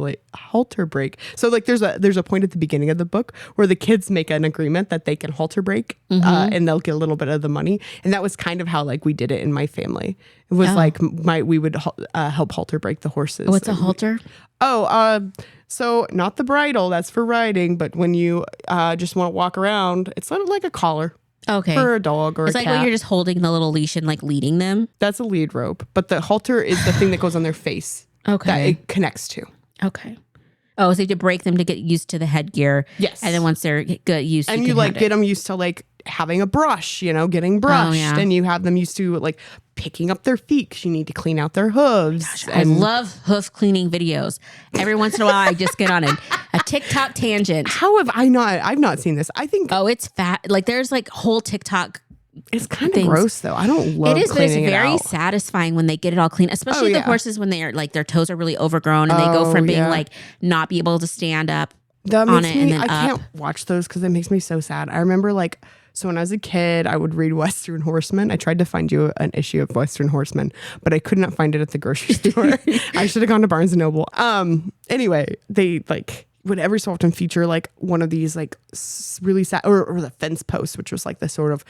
break. So like there's a point at the beginning of the book where the kids make an agreement that they can halter break and they'll get a little bit of the money. And that was kind of how like we did it in my family. It was like we would help halter break the horses. What's a halter? So not the bridle, that's for riding, but when you just want to walk around, it's sort of like a collar. Okay. For a dog or it's a like cat. when you're just holding the little leash and like leading them. That's a lead rope, but the halter is the thing that goes on their face. Okay. That it connects to. Okay. Oh, so you have to break them to get used to the headgear. Yes. And then once they're good used to, and you like get them used to like having a brush, getting brushed, and you have them used to like picking up their feet because you need to clean out their hooves. Gosh, I love hoof cleaning videos. Every once in a while, I just get on a TikTok tangent. How have I not? I've not seen this. I think. Oh, it's fat. Like there's like whole TikTok. It's kind of gross though. I don't love it. Is, but it's very out. satisfying when they get it all clean, especially the horses when they are like their toes are really overgrown and they go from being like not be able to stand up on it and then I can't watch those because it makes me so sad. I remember like. So when I was a kid, I would read Western Horseman. I tried to find you an issue of Western Horseman, but I could not find it at the grocery store. I should have gone to Barnes and Noble. Anyway, they like would every so often feature like one of these like really sad or the fence post, which was like the sort of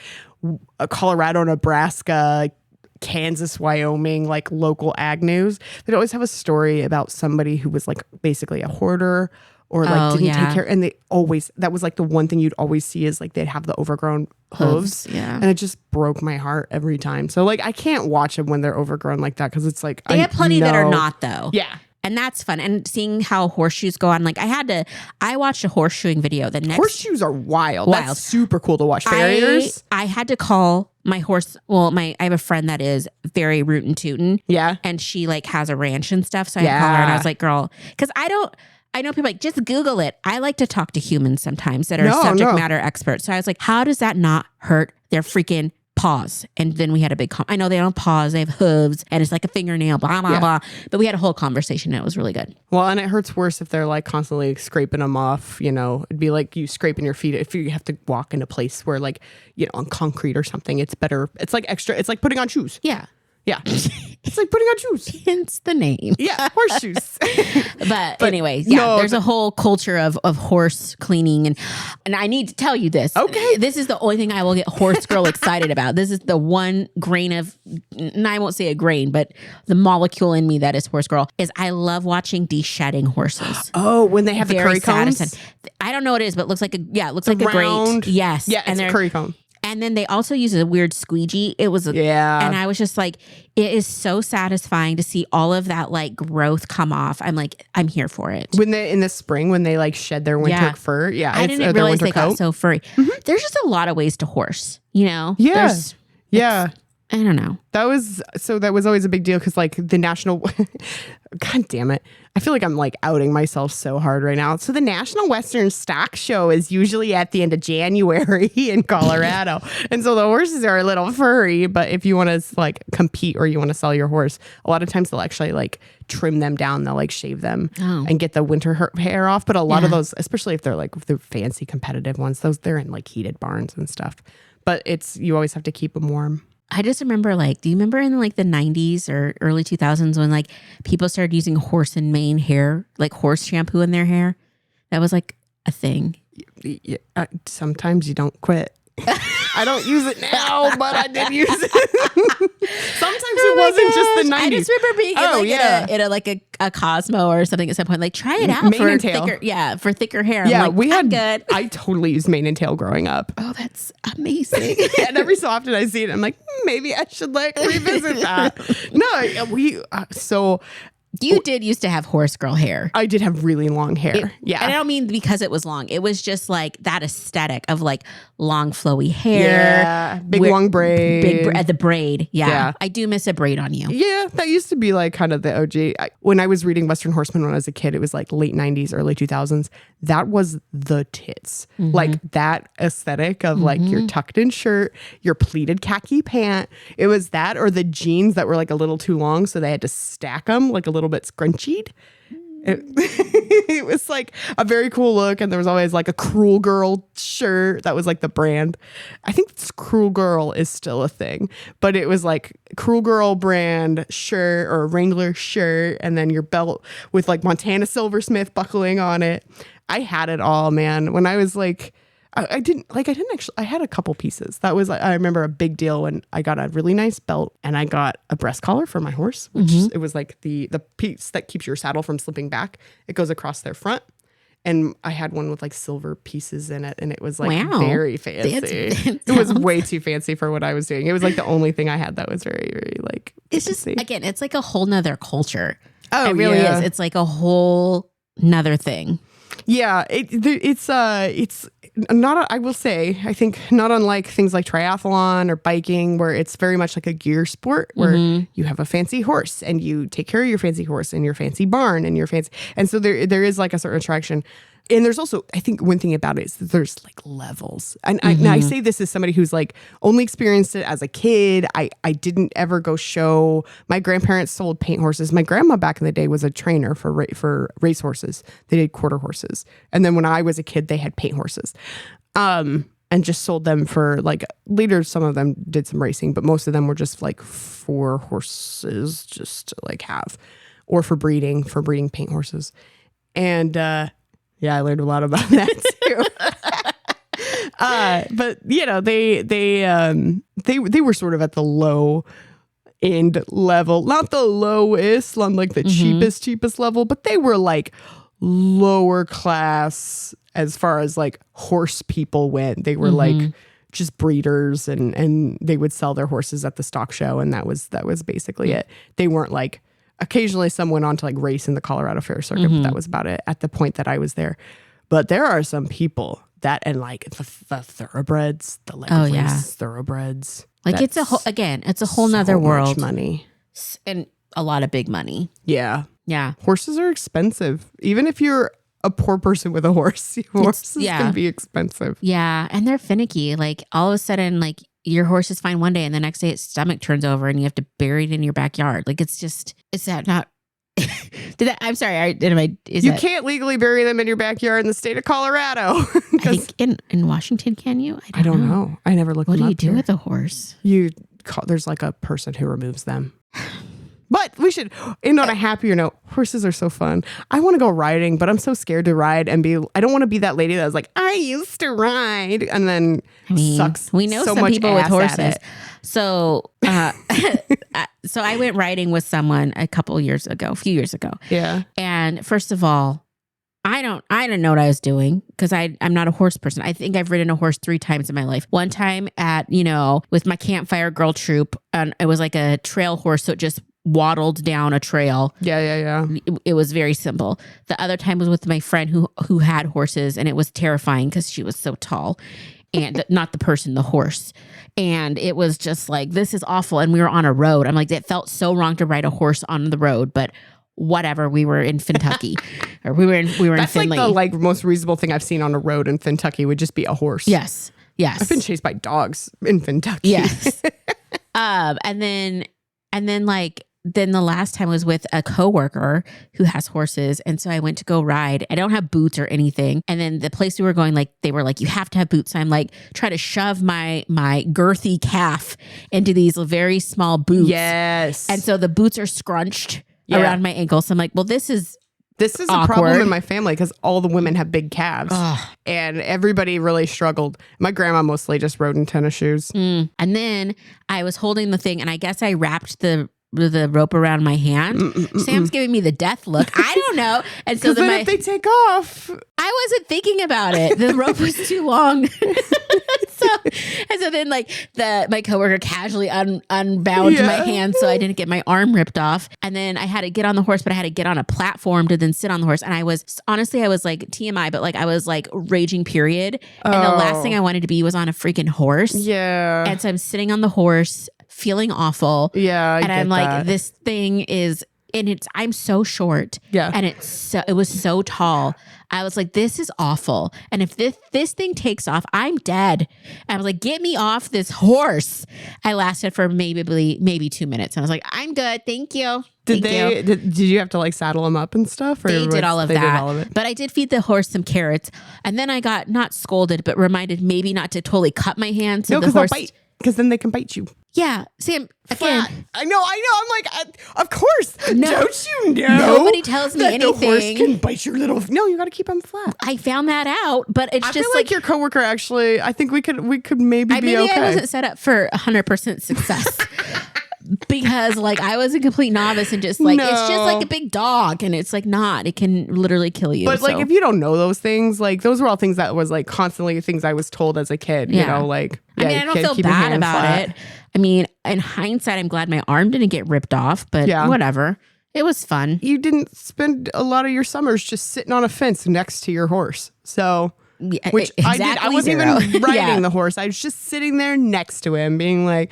Colorado, Nebraska, Kansas, Wyoming, like local ag news. They'd always have a story about somebody who was like basically a hoarder or like didn't take care. And that was like the one thing you'd always see is like they'd have the overgrown hooves. Yeah. And it just broke my heart every time. So like I can't watch them when they're overgrown like that because it's like they have plenty that are not though. Yeah. And that's fun. And seeing how horseshoes go on, like I watched a horseshoeing video. The next horseshoes are wild. That's super cool to watch. Farriers. I had to call my horse. Well, I have a friend that is very rootin' tootin'. Yeah. And she like has a ranch and stuff. So I called her and I was like, girl, because I know people like, just Google it. I like to talk to humans sometimes that are subject matter experts. So I was like, how does that not hurt their freaking paws? And then we had a big, I know they don't have paws, they have hooves and it's like a fingernail, blah, blah, blah. But we had a whole conversation and it was really good. Well, and it hurts worse if they're like constantly scraping them off, It'd be like you scraping your feet. If you have to walk in a place where like, on concrete or something, it's better. It's like extra, it's like putting on shoes. Yeah. Yeah. It's like putting on shoes. Hence the name. Yeah, horseshoes. but anyways, there's a whole culture of horse cleaning. And I need to tell you this. Okay. This is the only thing I will get horse girl excited about. This is the one grain of, and I won't say a grain, but the molecule in me that is horse girl, is I love watching deshedding horses. Oh, when they have the curry combs? I don't know what it is, but it looks like a grate. Yes. Yeah, it's a curry comb. And then they also use a weird squeegee. It was, and I was just like, it is so satisfying to see all of that like growth come off. I'm like, I'm here for it. When they in the spring, when they like shed their winter fur. Yeah. I didn't realize they got so furry. Mm-hmm. There's just a lot of ways to horse, Yeah. I don't know. That was always a big deal because like the national, God damn it. I feel like I'm like outing myself so hard right now. So the National Western Stock Show is usually at the end of January in Colorado. And so the horses are a little furry, but if you want to like compete or you want to sell your horse, a lot of times they'll actually like trim them down. They'll like shave them and get the winter hair off. But a lot of those, especially if they're like the fancy competitive ones, they're in like heated barns and stuff. But you always have to keep them warm. I just remember do you remember in like the 90s or early 2000s when like people started using horse and mane hair, like horse shampoo in their hair? That was like a thing. Yeah, sometimes you don't quit. I don't use it now, but I did use it. Sometimes it wasn't just the 90s. I just remember being in a Cosmo or something at some point. Like, try it out mane for and tail. for thicker hair. Yeah, I'm like, good. I totally used mane and tail growing up. Oh, that's amazing. And every so often I see it, I'm like, maybe I should like revisit that. No, you did used to have horse girl hair. I did have really long hair. And I don't mean because it was long. It was just like that aesthetic of like long flowy hair. Yeah. Big long braid. The braid. Yeah. I do miss a braid on you. Yeah. That used to be like kind of the OG. When I was reading Western Horseman when I was a kid, it was like late 90s, early 2000s. That was the tits. Mm-hmm. Like that aesthetic of like your tucked in shirt, your pleated khaki pant. It was that or the jeans that were like a little too long. So they had to stack them like a little bit scrunchied. It was like a very cool look, and there was always like a Cruel Girl shirt. That was like the brand. I think this Cruel Girl is still a thing, but it was like Cruel Girl brand shirt or a Wrangler shirt, and then your belt with like Montana Silversmith buckling on it. I had it all, man. When I was like, I didn't actually, I had a couple pieces. That was, I remember a big deal when I got a really nice belt and I got a breast collar for my horse, which it was like the piece that keeps your saddle from slipping back. It goes across their front. And I had one with like silver pieces in it, and it was like very fancy. It was way too fancy for what I was doing. It was like the only thing I had that was very, very like it's fancy. Just, again, it's like a whole nother culture. Oh, it really is. It's like a whole nother thing. Yeah, it's not, I will say, I think not unlike things like triathlon or biking, where it's very much like a gear sport where you have a fancy horse and you take care of your fancy horse and your fancy barn and your fancy. And so there is like a certain attraction. And there's also, I think one thing about it is that there's like levels. And now I say this as somebody who's like only experienced it as a kid. I didn't ever go show. My grandparents sold paint horses. My grandma back in the day was a trainer for race horses. They did quarter horses. And then when I was a kid, they had paint horses. And just sold them for like, later some of them did some racing, but most of them were just like for horses just to like have, or for breeding paint horses. And yeah, I learned a lot about that too. But you know, they were sort of at the low end level, not the lowest, on like the cheapest level, but they were like lower class as far as like horse people went. They were like just breeders, and they would sell their horses at the stock show, and that was basically it. They weren't like, occasionally someone on to like race in the Colorado Fair circuit, but that was about it at the point that I was there. But there are some people that, and like the thoroughbreds, the like race thoroughbreds. Like it's a whole nother world. Much money. And a lot of big money. Yeah. Yeah. Horses are expensive. Even if you're a poor person with a horse, horses can be expensive. Yeah. And they're finicky. Like all of a sudden, like your horse is fine one day and the next day its stomach turns over and you have to bury it in your backyard. Like it's that not I'm sorry. You can't legally bury them in your backyard in the state of Colorado. I think in Washington, can you? I don't know. I never looked. What them do you up do there. with a horse? There's like a person who removes them. But we should, and on a happier note, horses are so fun. I want to go riding, but I'm so scared to ride I don't want to be that lady that was like, I used to ride, and then sucks. We know so some much people with horses. horses. So, so I went riding with someone a few years ago. Yeah. And first of all, I didn't know what I was doing because I'm not a horse person. I think I've ridden a horse 3 times in my life. One time with my campfire girl troop, and it was like a trail horse, so it just waddled down a trail. Yeah. It was very simple. The other time was with my friend who had horses, and it was terrifying because she was so tall, and not the person, the horse. And it was just like, this is awful. And we were on a road. I'm like, it felt so wrong to ride a horse on the road, but whatever. We were in Kentucky, or we were in Finley. That's like the most reasonable thing I've seen on a road in Kentucky would just be a horse. Yes. I've been chased by dogs in Kentucky. Yes. Then the last time was with a coworker who has horses. And so I went to go ride. I don't have boots or anything. And then the place we were going, like, they were like, you have to have boots. So I'm like, try to shove my girthy calf into these very small boots. Yes. And so the boots are scrunched around my ankles. So I'm like, well, this is a problem in my family because all the women have big calves. And everybody really struggled. My grandma mostly just rode in tennis shoes. And then I was holding the thing, and I guess I wrapped the rope around my hand. Sam's giving me the death look. I don't know. And so then if they take off, I wasn't thinking about it. The rope was too long. So then like my coworker casually unbound my hand so I didn't get my arm ripped off. And then I had to get on the horse, but I had to get on a platform to then sit on the horse. And I was like TMI, but like I was like raging period. And the last thing I wanted to be was on a freaking horse. Yeah. And so I'm sitting on the horse feeling awful. Yeah. And I'm like, this thing is I'm so short. Yeah. And it was so tall. I was like, this is awful. And if this thing takes off, I'm dead. And I was like, get me off this horse. I lasted for maybe 2 minutes. And I was like, I'm good. Thank you. Did you have to like saddle them up and stuff? Or They did all of they that. Did all of it? But I did feed the horse some carrots. And then I got not scolded, but reminded maybe not to totally cut my hand. So No, because they'll bite. Because then they can bite you. Yeah, Sam, again. I know. I'm like, of course. No, don't you know? Nobody tells me that anything. The horse can bite your little. No, you got to keep them flat. I found that out, but it's I just feel like your coworker actually. I think we could maybe be okay. I wasn't set up for 100% success. Because like I was a complete novice and just like it's just like a big dog and it's like not. It can literally kill you. But like if you don't know those things, like those were all things that was like constantly things I was told as a kid. You know, like I mean, I don't feel bad about it. I mean, in hindsight, I'm glad my arm didn't get ripped off, but whatever. It was fun. You didn't spend a lot of your summers just sitting on a fence next to your horse. So which I did. I wasn't even riding the horse. I was just sitting there next to him being like,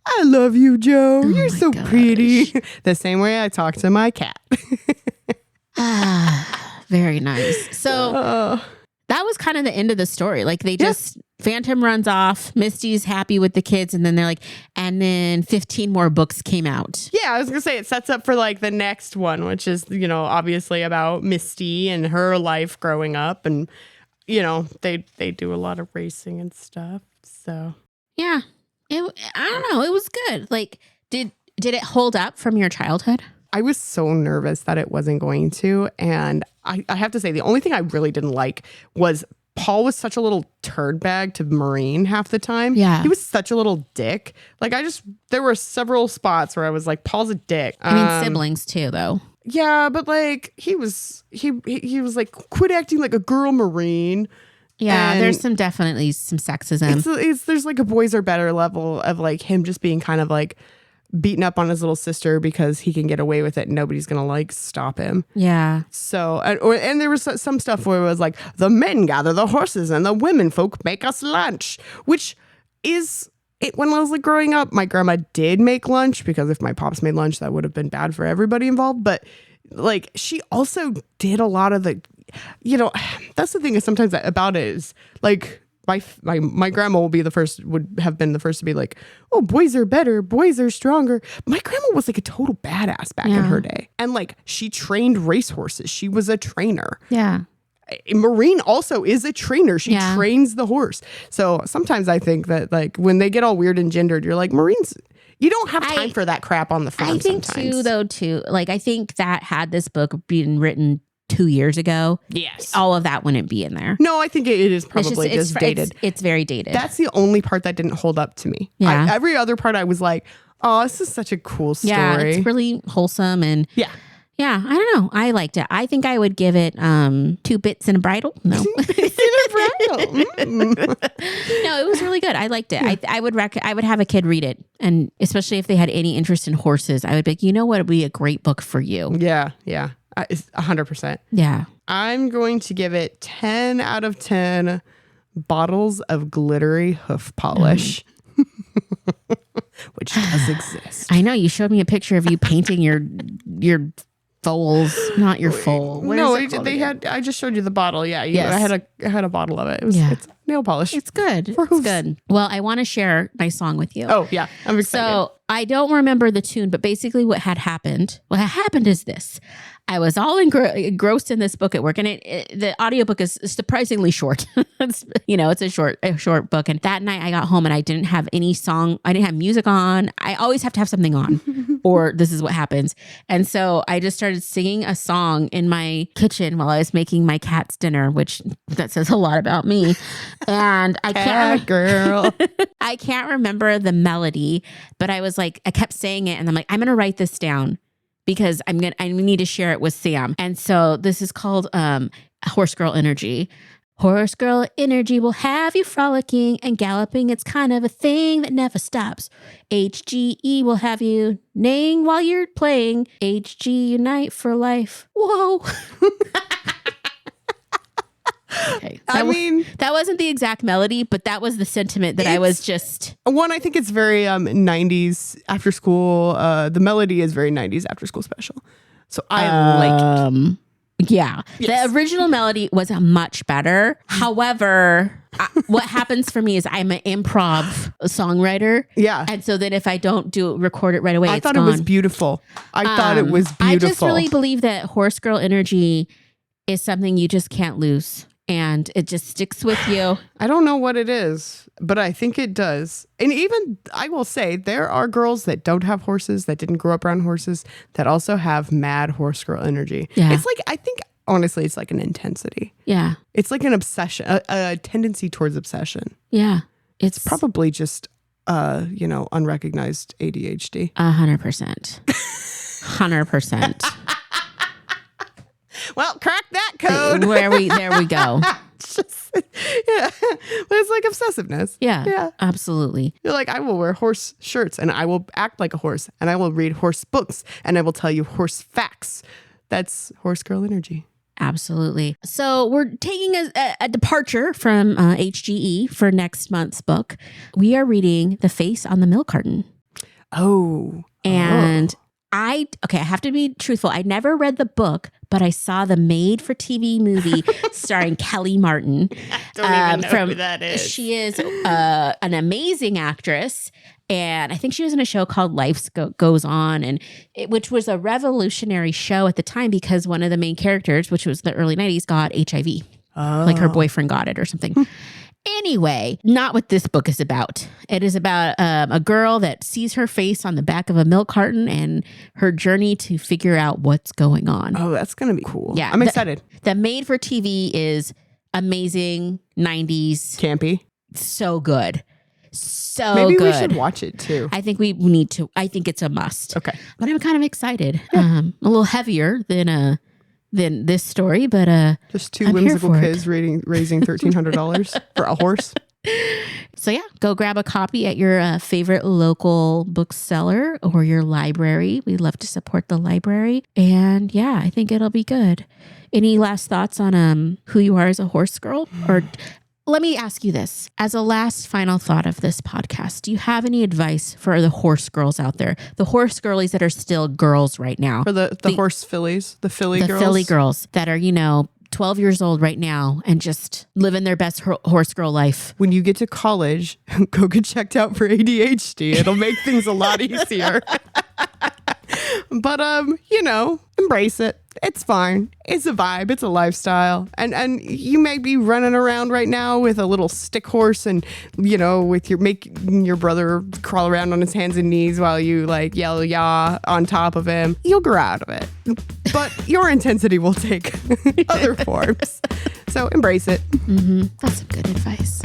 I love you, Joe. You're so pretty. The same way I talk to my cat. Very nice. So that was kind of the end of the story. Like they just, Phantom runs off. Misty's happy with the kids. And then they're like, and then 15 more books came out. Yeah, I was going to say it sets up for like the next one, which is, you know, obviously about Misty and her life growing up. And, you know, they do a lot of racing and stuff. So, yeah. I don't know. It was good. Like, did it hold up from your childhood? I was so nervous that it wasn't going to. And I have to say, the only thing I really didn't like was Paul was such a little turd bag to Maureen half the time. Yeah. He was such a little dick. Like there were several spots where I was like, Paul's a dick. I mean, siblings too, though. Yeah, but like he was like, quit acting like a girl, Maureen. Yeah, there's definitely some sexism. There's like a boys are better level of like him just being kind of like beating up on his little sister because he can get away with it and nobody's gonna like stop him. Yeah. So and there was some stuff where it was like the men gather the horses and the women folk make us lunch, which is it. When I was like growing up, my grandma did make lunch because if my pops made lunch, that would have been bad for everybody involved. But like she also did a lot of the. You know, that's the thing is sometimes about it is like my grandma would have been the first to be like, oh, boys are better, boys are stronger. My grandma was like a total badass back in her day. And like she trained racehorses. She was a trainer. Yeah. Maureen also is a trainer. She trains the horse. So sometimes I think that like when they get all weird and gendered, you're like, Maureen's you don't have time for that crap on the farm. I think too, like I think that had this book been written 2 years ago, all of that wouldn't be in there. No, I think it is probably just dated. It's very dated. That's the only part that didn't hold up to me. Yeah. Every other part I was like, oh, this is such a cool story. Yeah, it's really wholesome and yeah, I don't know. I liked it. I think I would give it 2 bits and a bridle. No. No, it was really good. I liked it. I would have a kid read it, and especially if they had any interest in horses, I would be like, you know what would be a great book for you. Yeah. 100%. Yeah. I'm going to give it 10 out of 10 bottles of glittery hoof polish. Which does exist. I know you showed me a picture of you painting your foals, not your foal. I just showed you the bottle. Yeah. I had a bottle of it. It's nail polish. It's good. It's good. Well, I want to share my song with you. Oh yeah. I'm excited. So I don't remember the tune, but basically what had happened is this. I was all engrossed in this book at work, and the audiobook is surprisingly short. It's a short book. And that night I got home and I didn't have any song. I didn't have music on. I always have to have something on or this is what happens. And so I just started singing a song in my kitchen while I was making my cat's dinner, which that says a lot about me. And I can't remember the melody, but I was like, I kept saying it and I'm like, I'm going to write this down because I need to share it with Sam. And so this is called Horse Girl Energy. Horse Girl Energy will have you frolicking and galloping. It's kind of a thing that never stops. HGE will have you neighing while you're playing. HG Unite for life. Whoa. Okay. That wasn't the exact melody, but that was the sentiment that I was just. One, I think it's very 90s after school. The melody is very 90s after school special. So I like it. Yeah. Yes. The original melody was much better. However, what happens for me is I'm an improv songwriter. Yeah. And so then if I don't record it right away, I it's thought gone. It was beautiful. I thought it was beautiful. I just really believe that horse girl energy is something you just can't lose. And it just sticks with you. I don't know what it is, but I think it does. And even, I will say, there are girls that don't have horses, that didn't grow up around horses, that also have mad horse girl energy. Yeah. It's like, I think, honestly, it's like an intensity. Yeah. It's like an obsession, a tendency towards obsession. Yeah. It's probably just, unrecognized ADHD. 100%. 100%. Well, crack that code. There we go. Yeah. But it's like obsessiveness. Yeah. Absolutely. You're like, I will wear horse shirts and I will act like a horse and I will read horse books and I will tell you horse facts. That's horse girl energy. Absolutely. So we're taking a departure from HGE for next month's book. We are reading The Face on the Milk Carton. Oh. And I have to be truthful. I never read the book, but I saw the made-for-TV movie starring Kelly Martin. I don't even know who that is. She is an amazing actress, and I think she was in a show called Life Goes On, which was a revolutionary show at the time because one of the main characters, which was the early 90s, got HIV. Oh. Like her boyfriend got it or something. Anyway, not what this book is about. It is about a girl that sees her face on the back of a milk carton and her journey to figure out what's going on. Oh, that's going to be cool. Yeah. I'm excited. The made for TV is amazing, 90s. Campy. So good. So Maybe good. we should watch it too. I think we need to. I think it's a must. Okay. But I'm kind of excited. A little heavier than this story, but just two whimsical kids raising $1,300 for a horse. So yeah, go grab a copy at your favorite local bookseller or your library. We love to support the library, and yeah, I think it'll be good. Any last thoughts on who you are as a horse girl? Or let me ask you this as a last final thought of this podcast. Do you have any advice for the horse girls out there? The horse girlies that are still girls right now. For the horse fillies, the filly girls? The filly girls that are, 12 years old right now and just living their best horse girl life. When you get to college, go get checked out for ADHD. It'll make things a lot easier. But, embrace it. It's fine. It's a vibe. It's a lifestyle. And you may be running around right now with a little stick horse and, with making your brother crawl around on his hands and knees while you yell yah on top of him. You'll grow out of it. But your intensity will take other forms. So embrace it. Mm-hmm. That's some good advice.